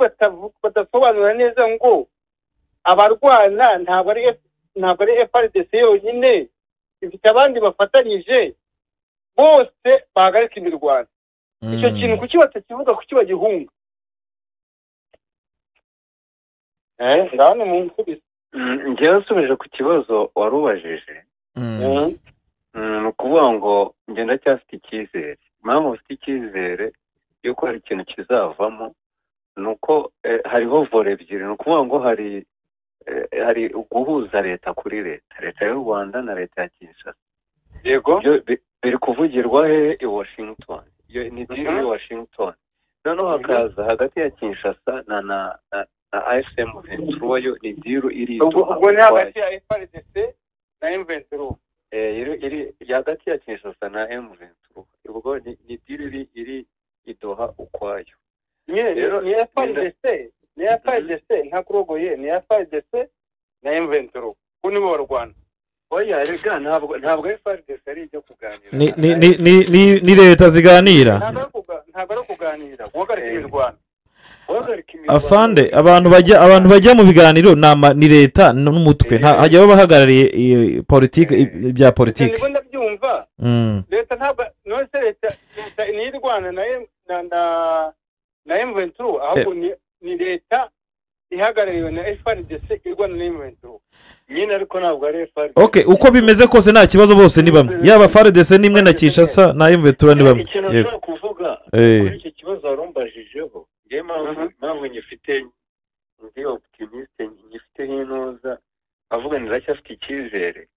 batasobanura neza ngo abarwana ntabwo ari FARDC yonyine ifite abandi bafatanyije bose bahagarika imirwano. Icyo kintu kuki batakivuga kuki bagihunga? Ndabona mu nsubizo. Ngiye nsubije ku kibazo warubajije. Ni ukuvuga ngo ngenda cyafite icyizere. Impamvu ufite icyizere yuko hari ikintu kizavamo ni uko hariho vore ebyiri. Ni ukuvuga ngo hari hari guhuza leta kuri leta y'u Rwanda na leta ya Kinshasa. yego biri kuvugirwa he i Washington, iyo ni deal i Washington. Noneho hakaza hagati ya Kinshasa na AFC M23 yo ni deal iri ubwo ni hagati ya FARDC na M23 iri hagati ya Kinshasa na M23. Ubwo ni deal iri idoha ukwayo. ni FARDC nta kurogoye ni FARDC na M23 kuni bo Rwanda. Oya rega ntabwo FARDC ari ijya kuganira. Ni leta ziganira. Ntabwo ari kuganira guhagarika imirwano. Afande abantu bajya mu biganiro ni leta n'umutwe hajya bahagarariye politiki bya politiki. Nibwo ndabyumva. Leta ntabwo none leta ni Rwanda na M23 ahubwo ni leta ihagarariwe na FARDC irwana na M23 nyine ariko ntabwo ari FARDC. Okay, uko bimeze kose nta kibazo, bose ni bamwe, yaba FARDC nimwe na Kinshasa na M23 ni bamwe. Ikintu cyo kuvuga kuri iki kibazo warombajijeho ngiye mpamvu nyifite ndi optimiste, nyifite hinoza avuga niracyafite icyizere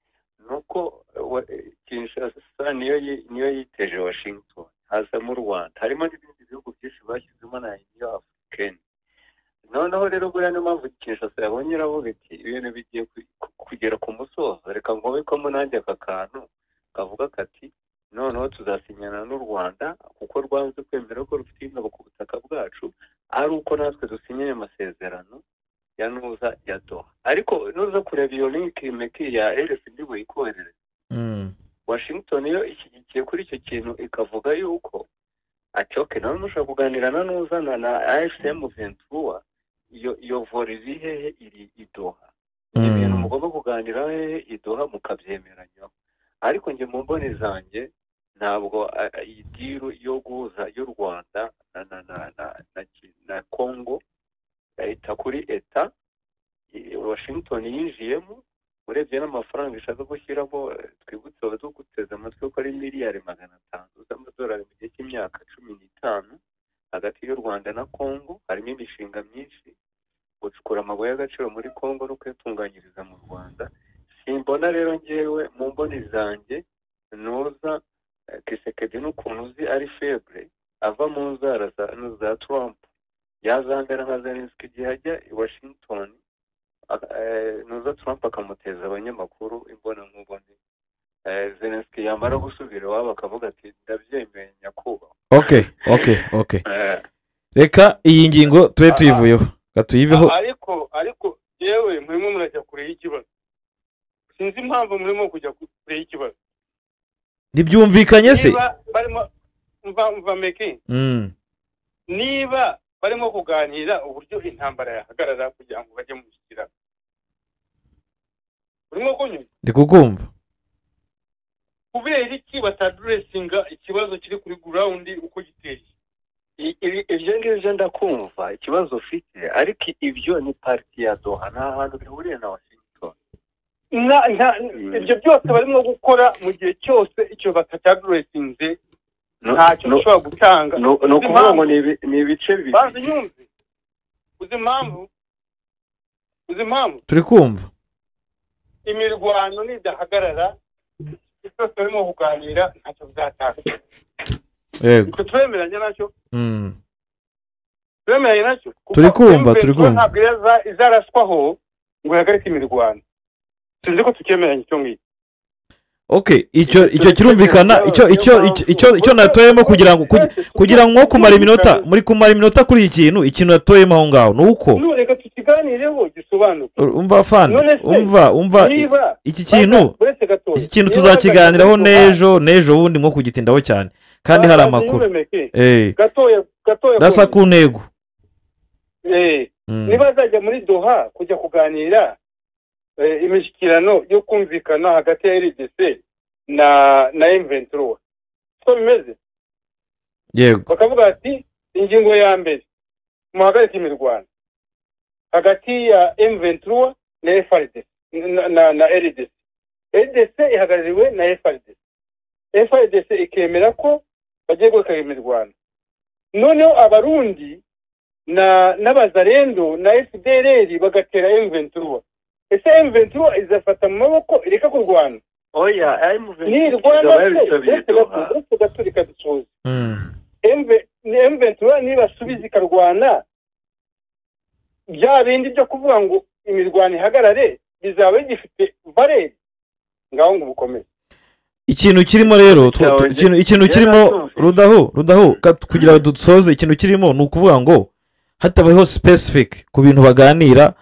nuko Kinshasa niyo yiteje Washington, haza mu Rwanda harimo n'ibindi bihugu byinshi bashyizemo na Union Africaine. Noneho rero buriya niyo mpamvu Kinshasa yabonye iravuga iti ibintu bigiye kugera ku musozo, reka ngobekamo nanjye aka kantu kavuga kati noneho tuzasinyana n'u Rwanda kuko rwanze kwemera ko rufite ingabo ku butaka bwacu, ari uko natwe dusinyanye amasezerano ya nuza ya Doha. Ariko nuza kureba iyo link meki ya RFD buyikoherere Washington yo ishyigikiye kuri icyo kintu ikavuga yuko ati okay nawe mushaka kuganira na nuza na AFCM M23 iyo vorizi hehe iri idoha ibintu mugomba kuganira hehe idoha mukabyemeranya. Ariko nge mu mboni zanjye ntabwo iyi diru yo guhuza y'u Rwanda na Congo ita kuri eta Washington yinjiyemo urebye n'amafaranga ishaka gushyiramo twibutse abaduguteza amatwi ko ari miliyari 500 z'amadolari mu gihe cy'imyaka 15 hagati y'u Rwanda na Congo. Harimo imishinga myinshi, gucukura amabuye y'agaciro muri Congo no kwitunganyiriza mu Rwanda. Simbona rero ngewe mu mboni zanjye nuza Kisekedi n'ukuntu uzi ari faible ava mu nzara za Trump yazambera nka Zelensky igihe ajya i Washington nuza Trump akamuteza abanyamakuru imbona nkubone Zelensky yamara gusubira iwabo akavuga ati ndabyemeye nyakubahwa. Okay. Reka iyi ngingo tube tuyivuyeho gatuyiveho. Ariko yewe murimo murajya kure y'ikibazo, sinzi impamvu murimo kujya kure y'ikibazo. Nibyumvikanye se barimo mva meki niba barimo kuganira uburyo intambara yahagarara kugira ngo bajye mu gushyikirana. Urimo kunyumva? Ndi kukumva. Kubera iki batadressinga ikibazo kiri kuri ground uko giteye? Ibyo ngibyo ndakumva ikibazo ufite, ariko ibyo ni parti ya Doha nta hantu bihuriye na Washington. Ibyo byose barimo gukora mu gihe cyose icyo batadressinze ntacyo bashobora gutanga. No kuvuga ngo ni ibice bibiri. Banze nyumve. Uzi impamvu? Turi kumva. Imirwano nidahagarara icyo turimo kuganira ntacyo bizatanga. Yego. Twemeranya nacyo. Twemeranya nacyo. Turi kumva. Ntabwo izaraswaho ngo yagarike imirwano. Sinzi ko tukemeranya icyo ngicyo. Okay, icyo kirumvikana, icyo natoyemo kugira ngo kumara iminota kuri iki kintu natoyemo aho ngaho nuko reka tukiganireho gisobanuke. Umva fan, umva iki kintu tuzakiganiraho nejo bundi nko kugitindaho cyane kandi hari amakuru gatoya dasa ku ntego. Niba azajya muri Doha kujya kuganira imishyikirano yo kumvikana hagati ya RDC na M23 so bimeze yego, bakavuga ati ingingo ya mbere muhagarike imirwano hagati ya M23 na FARDC na RDC ihagarariwe na FARDC ikemera ko bagiye guhagarika imirwano. Noneho abarundi n'abazarendo na FDLR bagatera M23 ese M23 izafata mu maboko ireka kurwana oya nirwana se gaturika dusoza M23 niba subiza ikarwana bya bindi byo kuvuga ngo imirwano ihagarare bizaba bigifite valeur ngaho ngo bukomeze ikintu kirimo rero ikintu kirimo rudaho kugira ngo dusoze ikintu kirimo ni ukuvuga ngo hatabaho specific ku bintu baganira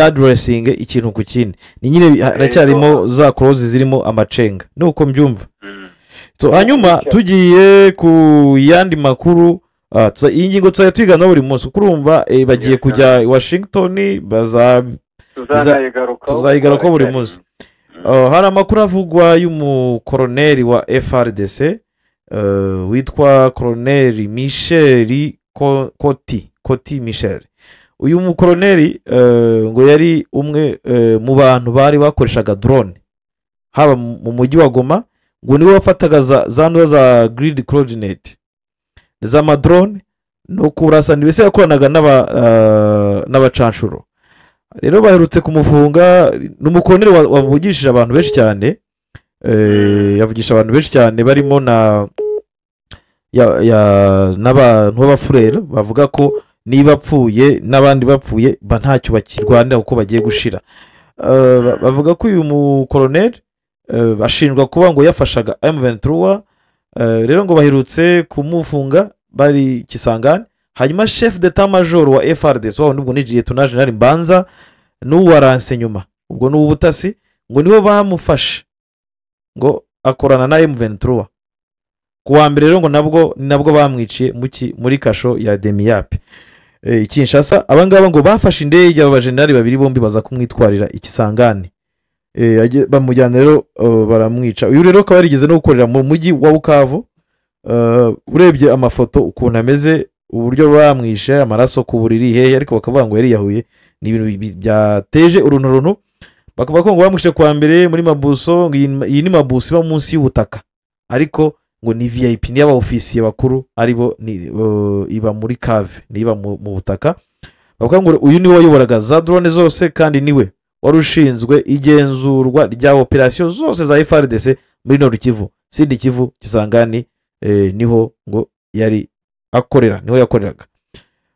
addressing ikintu ku kindi ni nyine haracyarimo za clause zirimo amacenga nuko mbyumva so hanyuma tugiye ku yandi makuru iyi ngingo tuzajya twigana buri munsi kurumva bagiye kujya Washington tuzayigaruka buri munsi hari amakuru avugwa y'umukoroneri wa FRDC witwa koroneri Michel Koti Michel uyu mukoroneri ngo yari umwe mu bantu bari bakoreshaga drone haba mu mujyi wa Goma ngo niwe wafataga za grid coordinate z'amadrone no kurasana ibese yakoranaga n'abacanshuro rero baherutse kumufunga n'umukoroneri wavugishije abantu benshi cyane yavugisha abantu benshi cyane barimo n'abantu b'abafurere bavuga ko niba apfuye n'abandi bapfuye ntacyo bakirwanira kuko bagiye gushira bavuga ko uyu mukoroneri ashinjwa kuba ngo yafashaga M23 rero ngo baherutse kumufunga bari Kisangani hanyuma chef d'état major wa FRDC wa nubwo nigiye tunaje Mbanza n'uwaranse nyuma ubwo n'ubutasi ngo nibo bamufashe ngo akorana na M23 kuwa mbere rero ngo nabwo bamwiciye muri kasho ya Demiyape Kinshasa abangaba ngo bafashe indege abajenerali babiri bombi baza kumwitwarira Ikisangani bamujyana rero baramwica uyu rero akaba yarigeze no gukorera mu mujyi wa Bukavu urebye amafoto ukuntu ameze uburyo bamwishe amaraso ku buriri hehe ariko bakavuga ngo yari yahuye ni ibintu byateje uruntu bakavuga ko ngo bamwishe kwa mbere muri Mabuso iyi ni Mabuso iba munsi y'ubutaka ariko ngo ni VIP ni aba ofisiye bakuru aribo iba muri cave niba mu butaka bavuga ngo uyu niwe wayoboraga za drone zose kandi niwe warushinzwe igenzurwa rya operation zose za FRDC muri Nord Kivu Sud Kivu Kisangani niho ngo yari akorera niho yakoreraga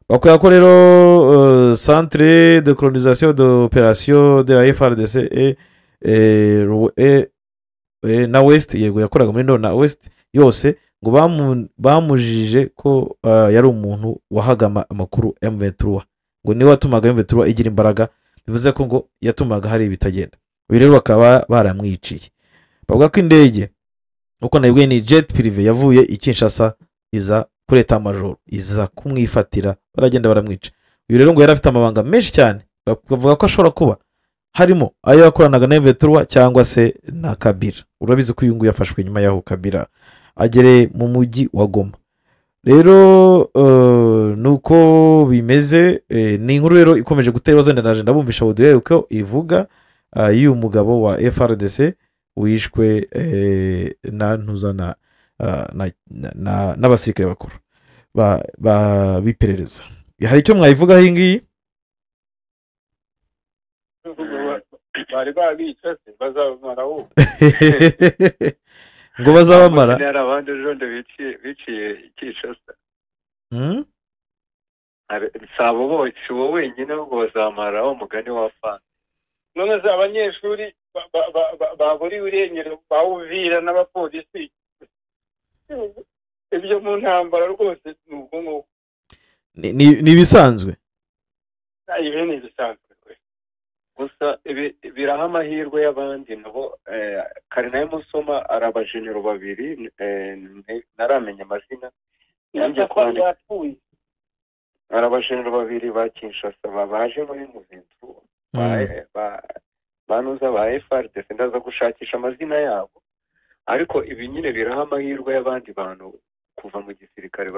bakora ko rero centre de colonisation d'opération de la FRDC na West yego yakoraga muri Nord na West yose ngo bamujije ko yari umuntu wahagama amakuru M23 ngo niwe watumaga M23 igira imbaraga bivuze ko ngo yatumaga hari ibitagenda uyu rero bakaba baramwiciye bavuga ko indege uko nabwiye ni jet privé yavuye i Kinshasa iza kuri état major iza kumwifatira baragenda baramwica uyu rero ngo yari afite amabanga menshi cyane bavuga ko ashobora kuba harimo ayo yakoranaga na M23 cyangwa se na Kabila urabizi ko uyu ngo yafashwe nyuma yaho Kabila agere mu mujyi wa Goma rero nuko bimeze ni inkuru rero ikomeje gutera ibibazo ndaje ndabumvisha audio uko ivuga y'uyu mugabo wa FRDC wishwe na ntuzana n'abasirikare bakuru biperereza hari icyo mwayivuga iyi ngiyi bari babica bazabamaraho ngo bazabamara hari abandi jonde biciye Kinshasa sabo bose wowe wenyine ngo bazamara umugani wa fan none za abanyeshuri baburi urengero bawuvira n'abapolisi ibyo mu ntambara rwose nubwo ngo ni bisanzwe ibi ni bisanzwe gusa biraha amahirwe y'abandi nabo Karinaye Musoma arabajenero babiri naramenya amazina yanjye kwandika arabajenero babiri ba Kinshasa babaje muri Muventu banuza ba FRDC ndaza gushakisha amazina yabo ariko ibi nyine biraha amahirwe y'abandi bantu kuva mu gisirikare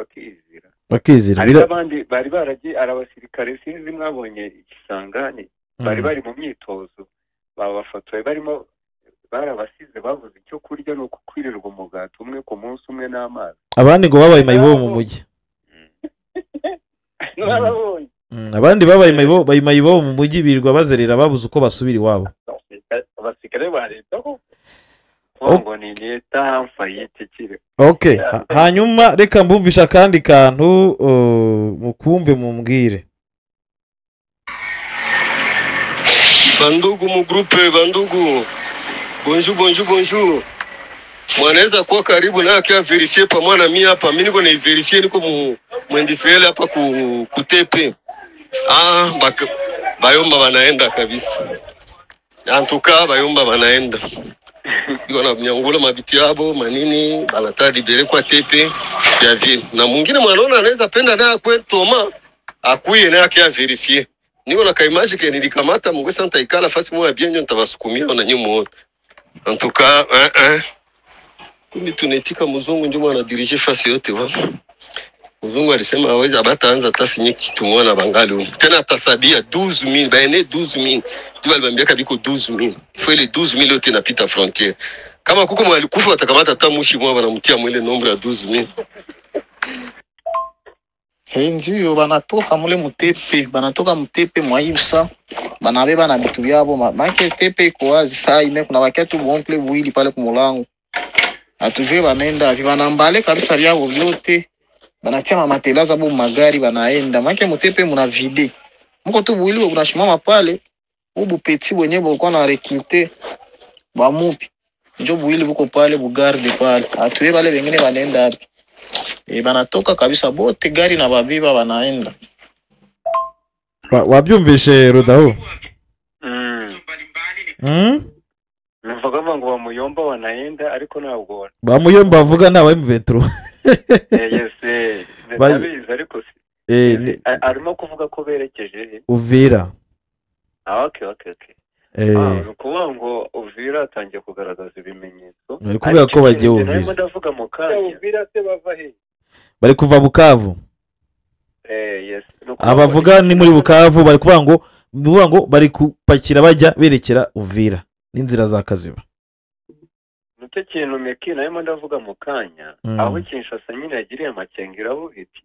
bakizira hari abandi bari baragiye arabasirikare sinzi mwabonye Ikisangani bari mu myitozo babafotoye barimo barabasize bavuze icyo kurya no kukwirirwa umugati umwe ku munsi umwe n'amazi abandi ngo babaye mayibo mu mujyi abandi bayimayibo mu mujyi birirwa bazerera babuze uko basubira iwabo. abasirikare ba leta ko ngo ni leta hamfayite kire. Okay, hanyuma reka mbumvisha akandi kantu mukumve mumbwire. Bandugu mu groupe, bandugu. Bonjour. Mwanaweza kuwa karibu na akia verifie pamoja na mimi hapa. Mimi niko na verifie niko mu industriel hapa ku TP. Bayomba wanaenda kabisa. Antuka bayomba wanaenda. Niko na mnyangula mabitu yabo manini banata libere kwa TP ya vile. Na mwingine mwanaona anaweza penda na kwe Toma akuye na akia verifie. Niko na kaimaji ke nilikamata mngwesa ntaikala fasi mwa bienyo ntabasukumia na nyumu. Antuka kumi tunetika mzungu ndio mwana dirige fasi yote wa. Mzungu alisema hawezi abataanza tasinye kitu mwana bangali. Tena atasabia 12000 baene 12000. Ndio alibambia kabiko 12000. Faut les 12000 yote napita frontière. Kama kuko mwalikufa atakamata hata mushi mwa banamtia mwile nombre ya 12000. Ndio banatoka mule banatoka mutepe mwaibusa banabeba na bitu byabo make tepe iko wazi saa ime kuna wakati boncle buili pale kumulango atujue banaenda banambale kabisa byabo vyote banatia matelaza bo magari banaenda make mutepe muna vide mko tu buili kunashimama pale ubu peti wenyewe bolikuwa na rekite bamupi njo buili buko pale bugarde pale atujue bale wengine banaenda hapi banatoka kabisa bote gari na babiba banaenda. Wabyumvishe Rudaho? Mvuga ngo bamuyomba wanaenda ariko ntabwo bamuyomba bavuga naba M23. Yes nabizi ariko arimo kuvuga ko berekeje Uvira. Okay. Nukuvuga ngo Uvira atangiye kugaragaza ibimenyetso. Bari kuvuga ko bagiye Uvira. Nari ndavuga mu kanya. Uvira se bava he? Bari kuva Bukavu. Yes. Abavuga ni muri Bukavu bari kuvuga ngo bari kupakira bajya berekera Uvira n'inzira za Kaziba. Nicyo kintu meki nayo ndavuga mu kanya aho Kinshasa nyine yagiriye amakengira aho biti.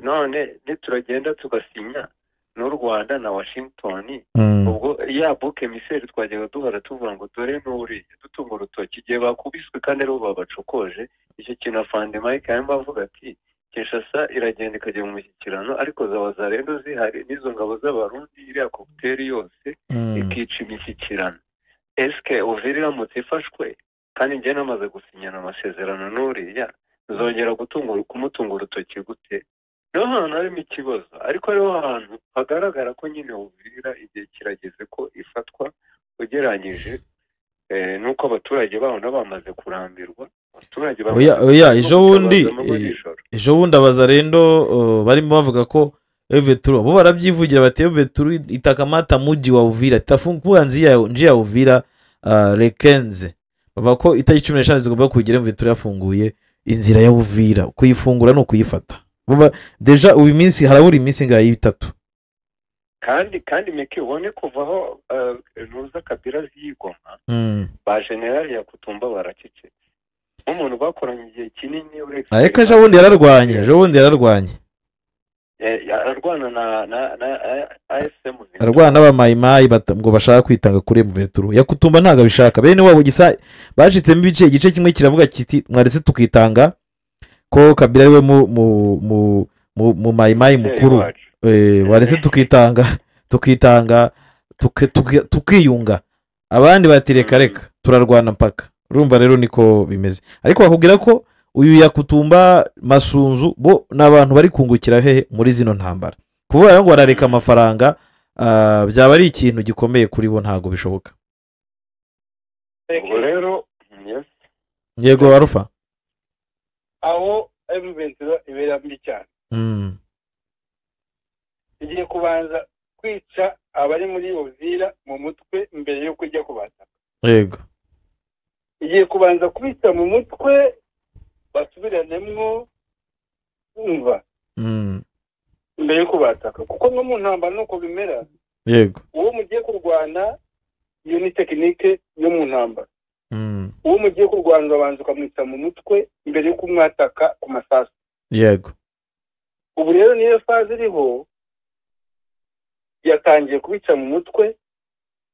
None nituragenda tugasinya n'u Rwanda na Washington ubwo ya buke miseri twajyaga duhora tuvuga ngo dore n'uri dutunga urutoki giye bakubiswe kandi rero babacokoje icyo kintu afande Mike yamba avuga ati Kinshasa iragenda ikajya mu mushyikirano ariko zabaza rero zihari nizo ngabo z'abarundi iriya cocktail yose ikica imishyikirano. Eske Uvira iramutse ifashwe kandi njye namaze gusinyana amasezerano n'uriya zongera kumutunga urutoki gute? No hantu harimo ikibazo ariko rero ahantu hagaragara ko nyine Uvira igihe kirageze ko ifatwa ugeranyije nuko abaturage babona bamaze kurambirwa. Oya ejo bundi abazarendo barimo bavuga ko M23 bo barabyivugira bati M23 itakamata muji wa Uvira tafunguwa njia ya Uvira lekenze baba ko itariki 15 zigomba kugira M23 yafunguye inzira ya Uvira kuyifungura no kuyifata baba deja ubu iminsi harabura iminsi ngayi 3 kandi meke ubone kuvaho nuza Kabila zigoma ba general ya Kutumba baracece umuntu bakoranye igihe kinini uretse ariko ejo bundi yararwanye arwana na ASM arwana n'abamayimayi ngo bashaka kwitanga kuri M23 ya Kutumba ntago bishaka bene wabo gisa bashitsemo igice kimwe kiravuga kiti mwaretse tukitanga ko Kabila we mu mayimayi mukuru waretse tukitanga tukiyunga abandi batireka turarwana mpaka urumva rero niko bimeze ariko bakubwira ko uyu ya Kutumba Masunzu bo nabantu bari kungukira hehe muri zino ntambara kuvuga ngo barareka amafaranga byaba ari ikintu gikomeye kuri bo ntago bishoboka. Rero yego Arufa aho M23 ibera mbi cyane igiye kubanza kwica abari muri Uvira mu mutwe mbere yo kujya kubataka. Yego igiye kubanza kubita mu mutwe basubiranemo umva mbere yo kubataka kuko no mu ntambara nuko bimera. Yego uwo mugiye kurwana iyo ni tekinike yo mu ntambara. uwo mugiye kurwana abanza ukamwita mu mutwe mbere yo kumwataka ku masasu. Yego ubu rero niyo faze iriho yatangiye kubica mu mutwe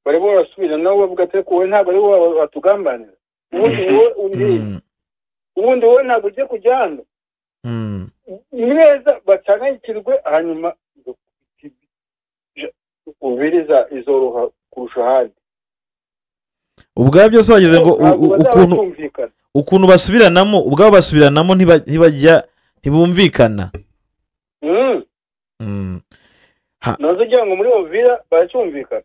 barimo barasubira nabo bavuga ati wowe ntabwo ari wowe watugambanira ubundi wowe ntabwo ugiye kujya hano neza bacanayikirwe hanyuma ubiriza izoroha kurusha ahandi ubwabo byose bageze ngo ukuntu basubiranamo ubwabo basubiranamo ntibumvikana nazo ugira ngo muri Uvira baracyumvikana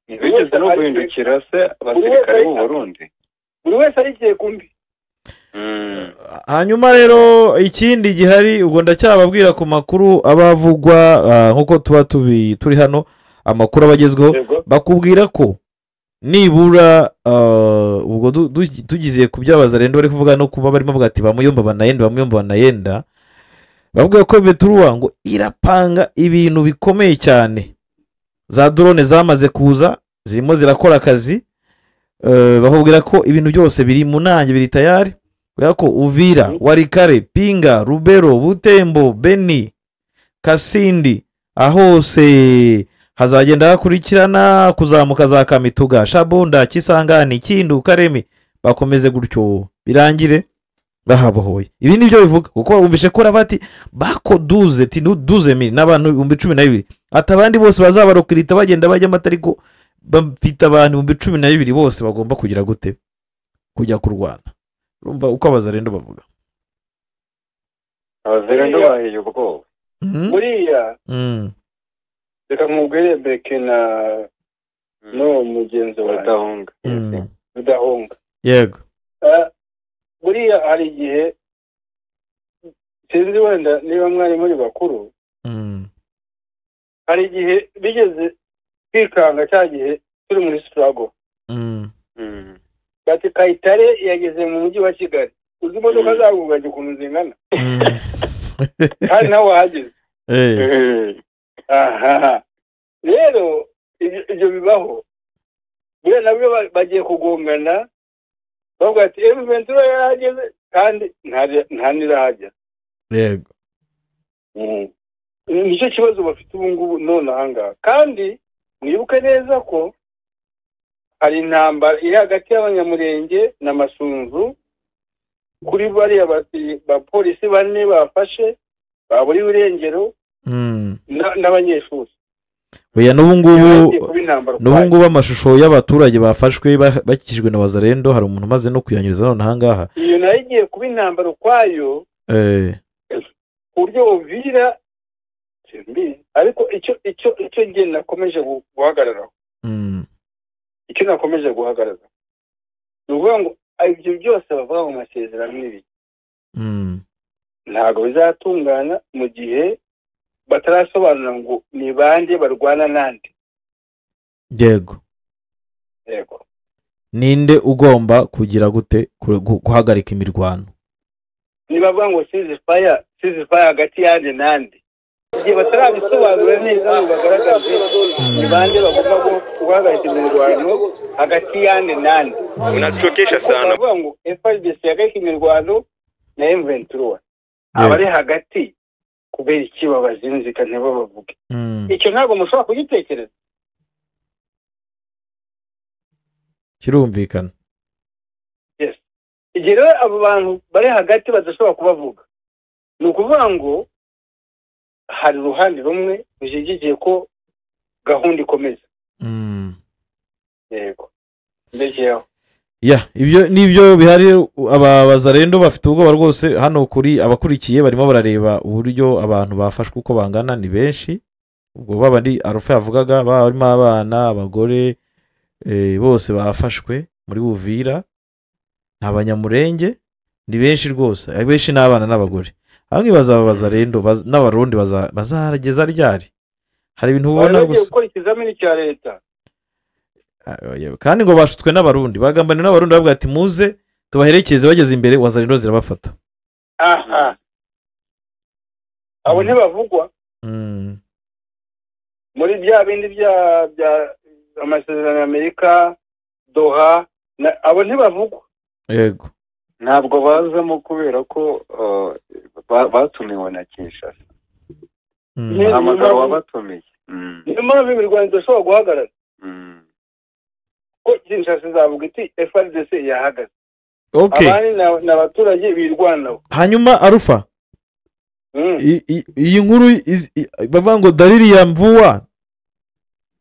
bigeze no guhindukira se abasirikare b'u Burundi buri wese arigiye kumbi hanyuma rero ikindi gihari ubwo ndacyababwira ku makuru abavugwa nkuko tuba turi hano amakuru abagezweho bakubwira ko nibura ubwo tugize ku by'abazarendo bari kuvuga no kuba barimo bavuga ati bamuyomba banayenda bavuga ko Beturuwa ngo irapanga ibintu bikomeye cyane za drone zamaze kuza zirimo zirakora akazi bakubwira ko ibintu byose biri mu nange biri tayari kubera ko Uvira Warikare Pinga Rubero Butembo Beni Kasindi ahose hazagenda hakurikirana kuzamuka za Kamituga Shabunda Kisangani Kindu Karemi bakomeze gutyo birangire bahabohoye ibi nibyo bivuga kuko umvishe ko bati bako 12 n'abantu 12 atabandi bose bazabarokirita bagenda bajya amatariko bafite abantu 12 bose bagomba kugira gute kujya kurwana urumva uko abazarendo bavuga abazarendo bahiye ubwoba buriya reka nkubwire Beke na no mugenzi wa Rudahunga yego buriya hari igihe sinzi wenda niba mwari muri bakuru hari igihe bigeze kwikanga cya gihe turi muri struggle bati Kayitare yageze mu mujyi wa Kigali uzi imodoka zaguganye ukuntu zingana kandi nawe wahageze rero ibyo bibaho buriya nabyo bagiye kugongana bavuga ati Ventura yarahageze kandi nta nirahagera yego nicyo kibazo bafite ubu ngubu none ahangaha kandi mwibuke neza ko hari intambara iri hagati y'abanyamurenge na Masunzu kuri bariya bapolisi 4 bafashe baburiwe irengero n'abanyeshuri oya n'ubu ngubu amashusho y'abaturage bafashwe bakikijwe na Wazarendo hari umuntu maze no kuyanyuriza none ahangaha iyo nayo igiye kuba intambara ukwayo ku buryo Uvira ariko icyo ngiye nakomeje guhagararaho icyo nakomeje guhagarara ni ukuvuga ngo ibyo byose bavuga mu masezerano n'ibi ntabwo bizatungana mu gihe batarasobanura ngo ni bande barwana nande yego ninde ugomba kugira gute guhagarika imirwano niba bavuga ngo ceasefire hagati yande nande igihe batarabisobanura neza ngo bagaragaze ni bande bagomba guhagarika imirwano hagati yande nande unachokesha sana bavuga ngo FARDC yahagarika imirwano na M23 abari hagati kubera iki babazinzika ntibabavuge icyo ntabwo mushobora kugitekereza kirumvikana igihe rero abo bantu bari hagati badashobora kubavuga ni ukuvuga ngo hari uruhande rumwe rushyigikiye ko gahunda ikomeza yego mbekeyeho ibyo nibyo bihari abazarendo bafite ubwoba rwose hano kuri abakurikiye barimo barareba uburyo abantu bafashwe uko bangana ni benshi ubwo babandi Arufa yavugaga barimo abana abagore bose bafashwe muri Uvira n'abanyamurenge ni benshi rwose abenshi n'abana n'abagore hamwe bazabazarendo n'abarundi bazarageza ryari hari ibintu ubona gusa gukora ikizamini cya leta kandi ngo bashutswe n'abarundi bagambana n'abarundi bavuga ati muze tubaherekeze bageze imbere Wazarendo zirabafata abo ntibavugwa muri bya bindi bya amasezerano y'Amerika Doha abo ntibavugwa yego ntabwo bazamo kubera ko batumiwe na Kinshasa amagara wabatumiye niyo mpamvu imirwano idashobora guhagarara ko Kinshasa izavuga iti FARDC yahagaze okay abandi n'abaturage birwanaho. hanyuma Arufa iyi nkuru bavuga ngo dalili ya mvua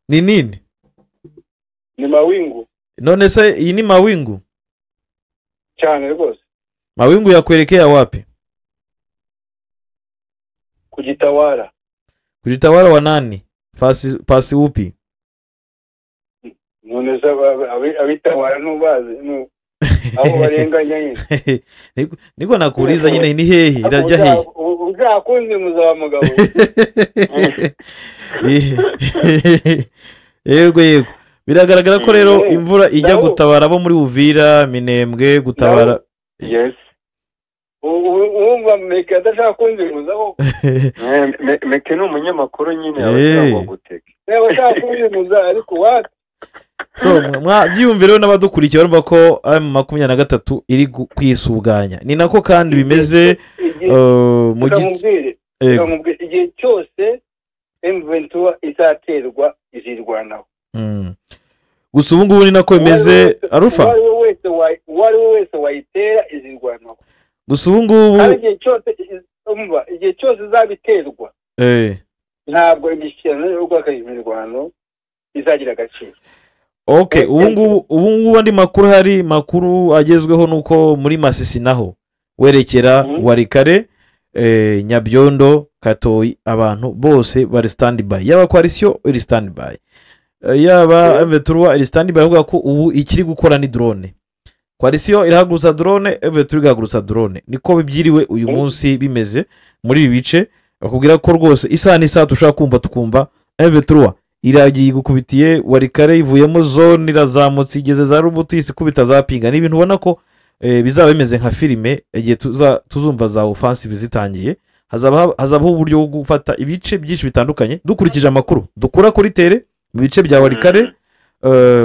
ni nini? Ni mawingu. None se iyi ni mawingu Cyane rwose. Mawingu yakuelekea wapi? Kujitawala. Kujitawala wa nani? Pasi upi? None se abitawala nubazi aho barenganya nyine. Niko nakuuliza nyine ni hehe irajya hehe? Uzakunze muzaba mugabo. Yego biragaragara ko rero imvura ijya gutabara abo muri Uvira, Minembwe gutabara. Yes. Umva Meke adashaka kunzimuzaho. Meke ni umunyamakuru nyine abashaka guteka. Abashaka kunzimuza ariko what? So mwabyiyumvireho n'abadukurikiye barumva ko M23 iri kwisuganya. Ni nako kandi bimeze mu gihe cyose M23 izaterwa izirwanaho. Gusa ubu ngubu ni nako bimeze Arufa. Wari wese wayitera izirwanaho. Gusa ubu ngubu igihe cyose zabiterwa ntabwo imishyikirano yo gukora imirwano izagira agaciro. Okay, ubu ngubu andi makuru hari makuru agezweho nuko muri Masisi naho werekera Warikare Nyabyondo Katoyi abantu bose bari standby. Yaba coalition iri standby, yaba M23 iri standby, avuga ko ubu ikiri gukora ni drone. Coalition irahagurutsa drone, M23 igahagurutsa drone. Niko bibyiriwe uyu munsi bimeze muri ibi bice. Bakubwira ko rwose isaha n'isaha tushaka kumva tukumva M23 iragiye gukubitiye Warikare ivuyemo zone irazamutse igeze za Rubutu isikubita za Pinga. Ni ibintu ubona ko bizaba bimeze nka filime igihe tuzumva za offensive zitangiye. Hazabaho uburyo bwo gufata ibice byinshi bitandukanye dukurikije amakuru dukura kuri tere mu bice bya Warikare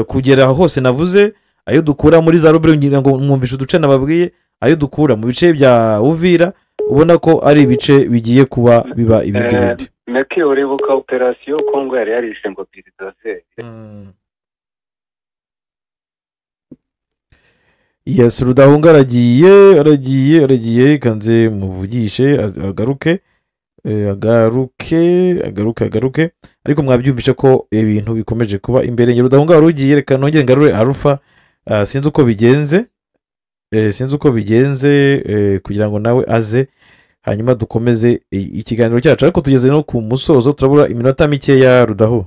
kugera hose navuze, ayo dukura muri za Rubero ngira ngo mwumvishe uduce nababwiye, ayo dukura mu bice bya Uvira ubona ko ari ibice bigiye kuba biba ibindi. Meke uribuka operation Kongo yari yarishe ngo Biridose. Yes, Rudahunga aragiye kanze muvugishe agaruke ariko mwabyumvishe ko ibintu bikomeje kuba imbere. Rudahunga warugiye, reka nongere ngarure Arufa. Sinzi uko bigenze kugira ngo nawe aze hanyuma dukomeze ikiganiro cyacu, ariko tugeze no ku musozo. Turabura iminota mikeya Rudahu,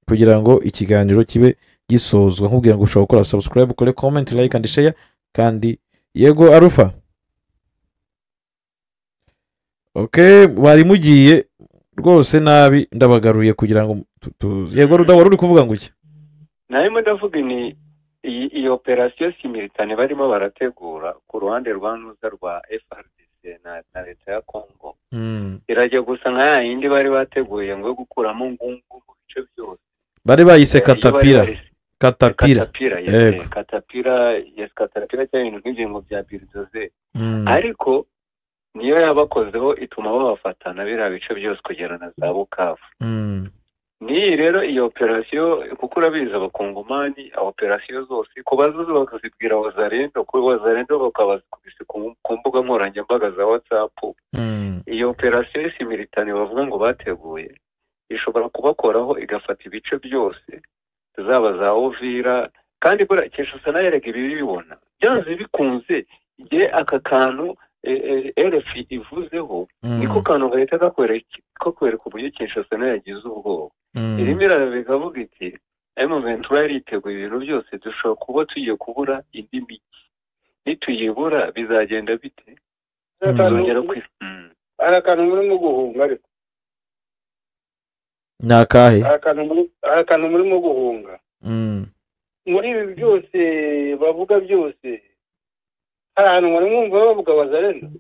kugira ngo ikiganiro kibe gisozwa. Nkubwira ngo ushobora gukora subscribe, ukore comment, like and share kandi yego Arufa. Okay, bari mugiye rwose nabi ndabagaruye kugira ngo yego Rudahu wari uri kuvuga ngo iki? Nayo ndavuga ni iyi operation simultane barimo barategura ku ruhande rwa nuza rwa FARDC na leta ya Kongo. Irajya gusa nka yindi bari bateguye ngo gukuramo ngungu mu bice byose. Bari bayise Katapira cyane n'ibintu bya Biridose. Ariko niyo yabakozeho ituma babafatana bira bice byose kugera na za Bukavu. Ni rero iyo operation kuko urabiza abakongomani operation zose ko bazuze bakazibwira Wazalendo bakabazikubise ku mbuga nkoranyambaga za WhatsApp. Iyo operation simultane bavuga ngo bateguye ishobora kubakoraho igafata ibice byose zaba za Uvira kandi bura Kinshasa nayo erega ibi bibona byanze bikunze igihe aka kantu RFI ivuzeho niko kantu gahita kakwereka uburyo Kinshasa nayo yagize ubwoba. Irimira bikavuga iti M23 yariteguye ibintu byose, dushobora kuba tugiye kubura indi migi, nituyibura bizagenda bite? Arakantu murimo guhunga ariko nakahe arakantu murimo guhunga muri ibi byose bavuga byose ahantu muri mwumva bavuga Wazalendo.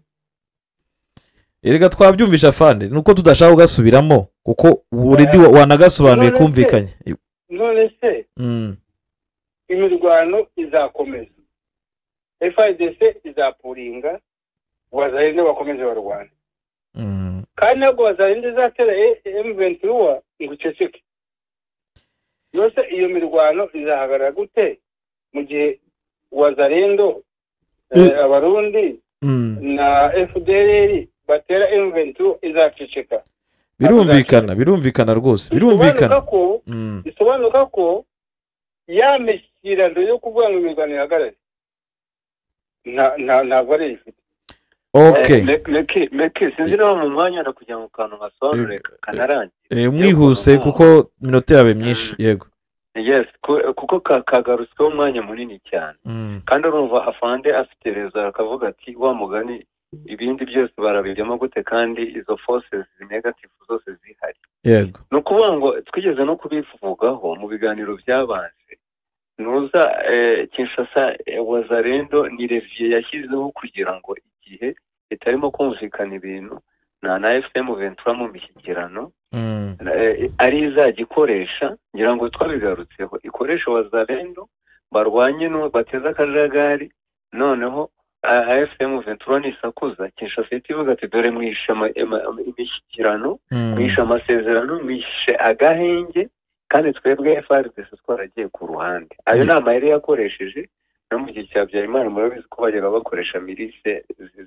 Erega twabyumvisha fande nuko tudashaka ugasubiramo kuko uredi wanagasobanuye kumvikanye. None se imirwano izakomeza, FARDC izapuringa, Wazalendo bakomeze barwana. kandi ntabwo wazarinde izatera M23 ngo uceceke. Yose iyo mirwano izahagarara gute mu gihe wazarendo abarundi na FDLR batera M23 izaceceka? birumvikana rwose, birumvikana. Bisobanuka ko ya meshyirano yo kuvuga ngo imirwano ihagarare ntabwo ari ifite. Okay. Meki sinzi niba mu mwanya no kujya mu kantu nkasobanure kanarangiye. Mwihuse kuko minota yawe myinshi. Yego. Yes, kuko kagarutsweho umwanya munini cyane. Kandi urumva afande afite rezo akavuga ati wa mugani ibindi byose barabijyamo gute kandi izo forces negative zose zihari. Yego. No kuvuga ngo twigeze no kubivugaho mu biganiro by'abanze. Nuza Kinshasa wazarendo ni revie yashyizeho kugira ngo igihe itarimo kumvikana ibintu na FM 23 mu mishyikirano ari izagikoresha, ngira ngo twabigarutseho, ikoresha wazarendo barwanye no bateza akajagari, noneho FM 23 nisakuza Kinshasa itivuga ati dore mwishe imishyikirano, mwishe amasezerano, mwishe agahenge, kandi twebwe FRDC twaragiye ku ruhande. Ayo nama yari yakoresheje no mu gihe cya Habyarimana, murabizi ko bajyaga bakoresha mirise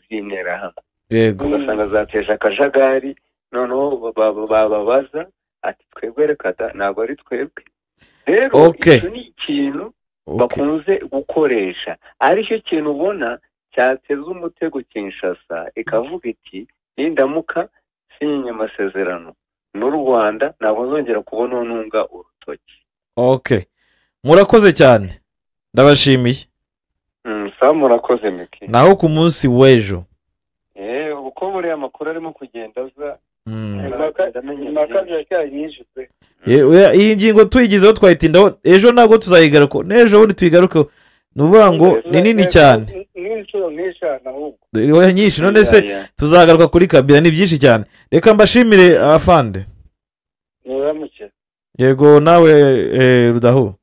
z'intera hamwe. Yego. Ugasanga zateje akajagari, noneho bababaza ati twebwe reka ntabwo ari twebwe. Rero icyo ni ikintu bakunze gukoresha, aricyo kintu ubona cyateza umutego Kinshasa ikavuga iti nindamuka sinye amasezerano n'u Rwanda ntabwo nzongera kubona nunga urutoki. Murakoze cyane, ndabashimiye. Sawa, murakoze Meki. Naho ku munsi w'ejo uko buriya amakuru arimo kugenda aza iyi ngingo tuyigizeho twayitindaho, ejo ntabwo tuzayigaruka, n'ejo bundi tuyigarukeho. Ni ukuvuga ngo ni nini cyane, nyinshi, none se tuzagaruka kuri Kabila, ni byinshi cyane. Reka mbashimire afande. Yego, nawe Rudahu.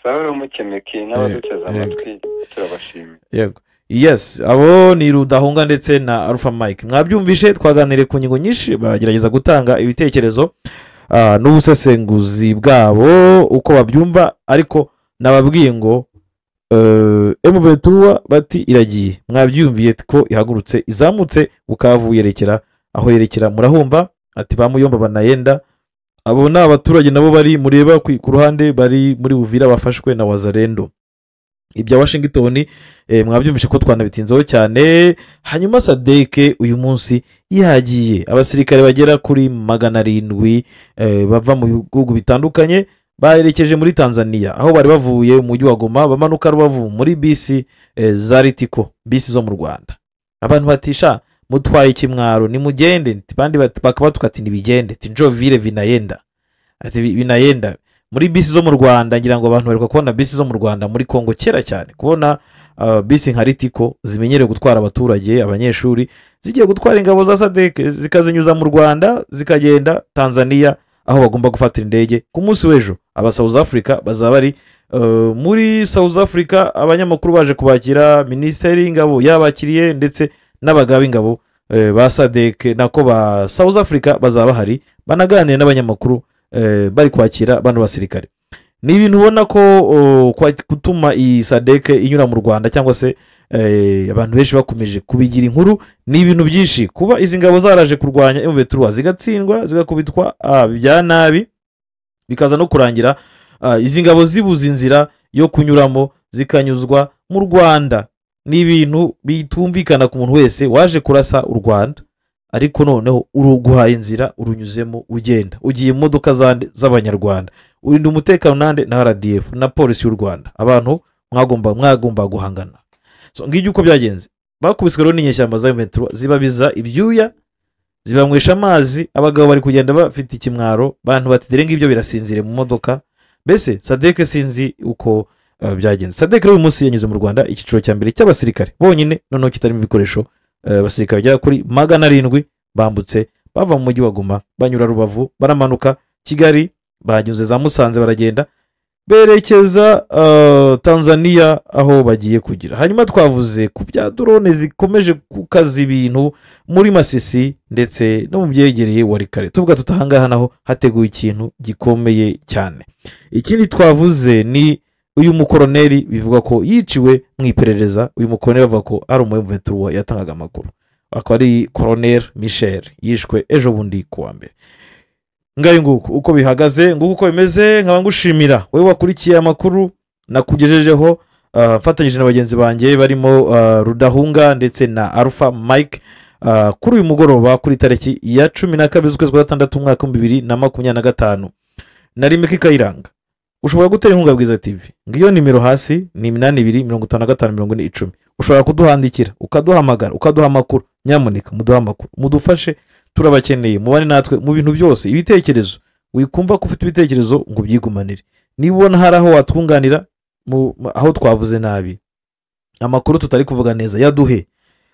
Sawa muke Meki, n'abaduteze amatwi turabashimiye. Yego. Yes, abo ni Rudahunga ndetse na Alpha Mike. Mwabyumvishe, twaganiriye ku ngingo nyinshi, bagerageza gutanga ibitekerezo n'ubusesenguzi bwabo uko babyumva, ariko nababwiye ngo M23 bati iragiye. Mwabyumviye ko ihagurutse izamutse Bukavu yerekera aho yerekera, murahumva ati bamuyomba banayenda. Abo ni abaturage nabo bari mureba ku ruhande, bari muri Uvira bafashwe na wazarendo. Ibya Washington mwabyumvishe ko twanabitinzeho cyane. Hanyuma Sadeke uyu munsi yagiye, abasirikare bagera kuri 700 bava mu bihugu bitandukanye baherekeje muri Tanzania, aho bari bavuye mu mujyi wa Goma bamanuka Rubavu muri bisi za Ritiko, bisi zo mu Rwanda. Abantu batisha mutwaye ikimwaro ni mugende, bandi bakaba tukati nibigende tinjovire binayenda, ati binayenda muri bisi zo mu Rwanda. Ngira ngo abantu bariko kubona bisi zo mu Rwanda muri Kongo kera cyane, kubona bisi nka Ritiko zimenyereye gutwara abaturage, abanyeshuri, zigiye gutwara ingabo za Sadek zikazinyuza mu Rwanda zikagenda Tanzania, aho bagomba gufatira indege. Ku munsi w'ejo aba South Africa bazaba bari muri South Africa, abanyamakuru baje kubakira, Minisiteri y'Ingabo yabakiriye ndetse n'abagaba ingabo ba Sadek nako ba South Africa bazaba hari banaganira n'abanyamakuru bari kwakira bano basirikare. Ni ibintu ubona ko gutuma iyi Sadek inyura mu Rwanda cyangwa se abantu benshi bakomeje kubigira inkuru. Ni ibintu byinshi kuba izi ngabo zaraje kurwanya M23 zigatsindwa zigakubitwa bya nabi, bikaza no kurangira izi ngabo zibuza inzira yo kunyuramo zikanyuzwa mu Rwanda. Ni ibintu bitumvikana ku muntu wese waje kurasa u Rwanda, ariko noneho uruguhaye inzira urunyuzemo ugenda ugiye mu modoka z'abanyarwanda, urinda umutekano nande na RDF na polisi y'u Rwanda. Abantu mwagomba guhangana. So ngijye uko byagenze, bakubiswe rero n'inyeshyamba za M23 zibabiza ibyuya, zibamwesha amazi, abagabo bari kugenda bafite ikimwaro, bantu batidere ngibyo birasinzire mu modoka. Mbese Sadek sinzi uko byagenze. Sadek rero uyu munsi yanyuze mu Rwanda ikiciro cya mbere cy'abasirikare bonyine, noneho kitarimo ibikoresho. Abasirikare bagera kuri 700 bambutse bava mu mujyi wa Goma banyura Rubavu baramanuka Kigali, banyuze za Musanze baragenda. berekeza Tanzania aho bagiye kugira. Hanyuma twavuze ku bya drone zikomeje kukaza ibintu muri Masisi ndetse no mu byegereye Warikare, tuvuga tutahangaha naho hateguye ikintu gikomeye cyane. Ikindi twavuze ni uyu mukoroneri bivuga ko yiciwe mu iperereza. Uyu mukoroneri bavuga ko ari umumetro yatangaga amakuru, akaba ari Colonel Michel, yishwe ejo bundi kuwa mbere. Ngayo nguko uko bihagaze, nguko uko bimeze. Nkaba ngushimira wowe wakurikiye amakuru nakugejejeho, mfatanyije na bagenzi banjye barimo Rudahunga ndetse na Alpha Mike, kuri uyu mugoroba kuri tariki ya 12 z'ukwezi kwa 6 umwaka 2025. Nari Miki Kayiranga. Ushobora gutera inkunga Bwiza TV, ngiyo nimero hasi ni 82554010. Ushobora kuduhandikira, ukaduhamagara, ukaduha amakuru. Nyamuneka muduha amakuru, mudufashe, turabakeneye, mubane natwe mu bintu byose. Ibitekerezo wikumva ko ufite ibitekerezo ngo byigumanire, niba ubona hari aho watwunganira aho twavuze nabi, amakuru tutari kuvuga neza, yaduhe.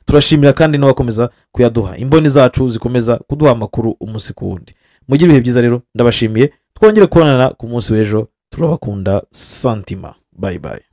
Turashimira kandi n'abakomeza kuyaduha, imboni zacu zikomeza kuduha amakuru umunsi ku wundi. Mugire ibihe byiza rero, ndabashimiye. Twongere kubonana ku munsi w'ejo. Turabakunda. Santima. Bye bye.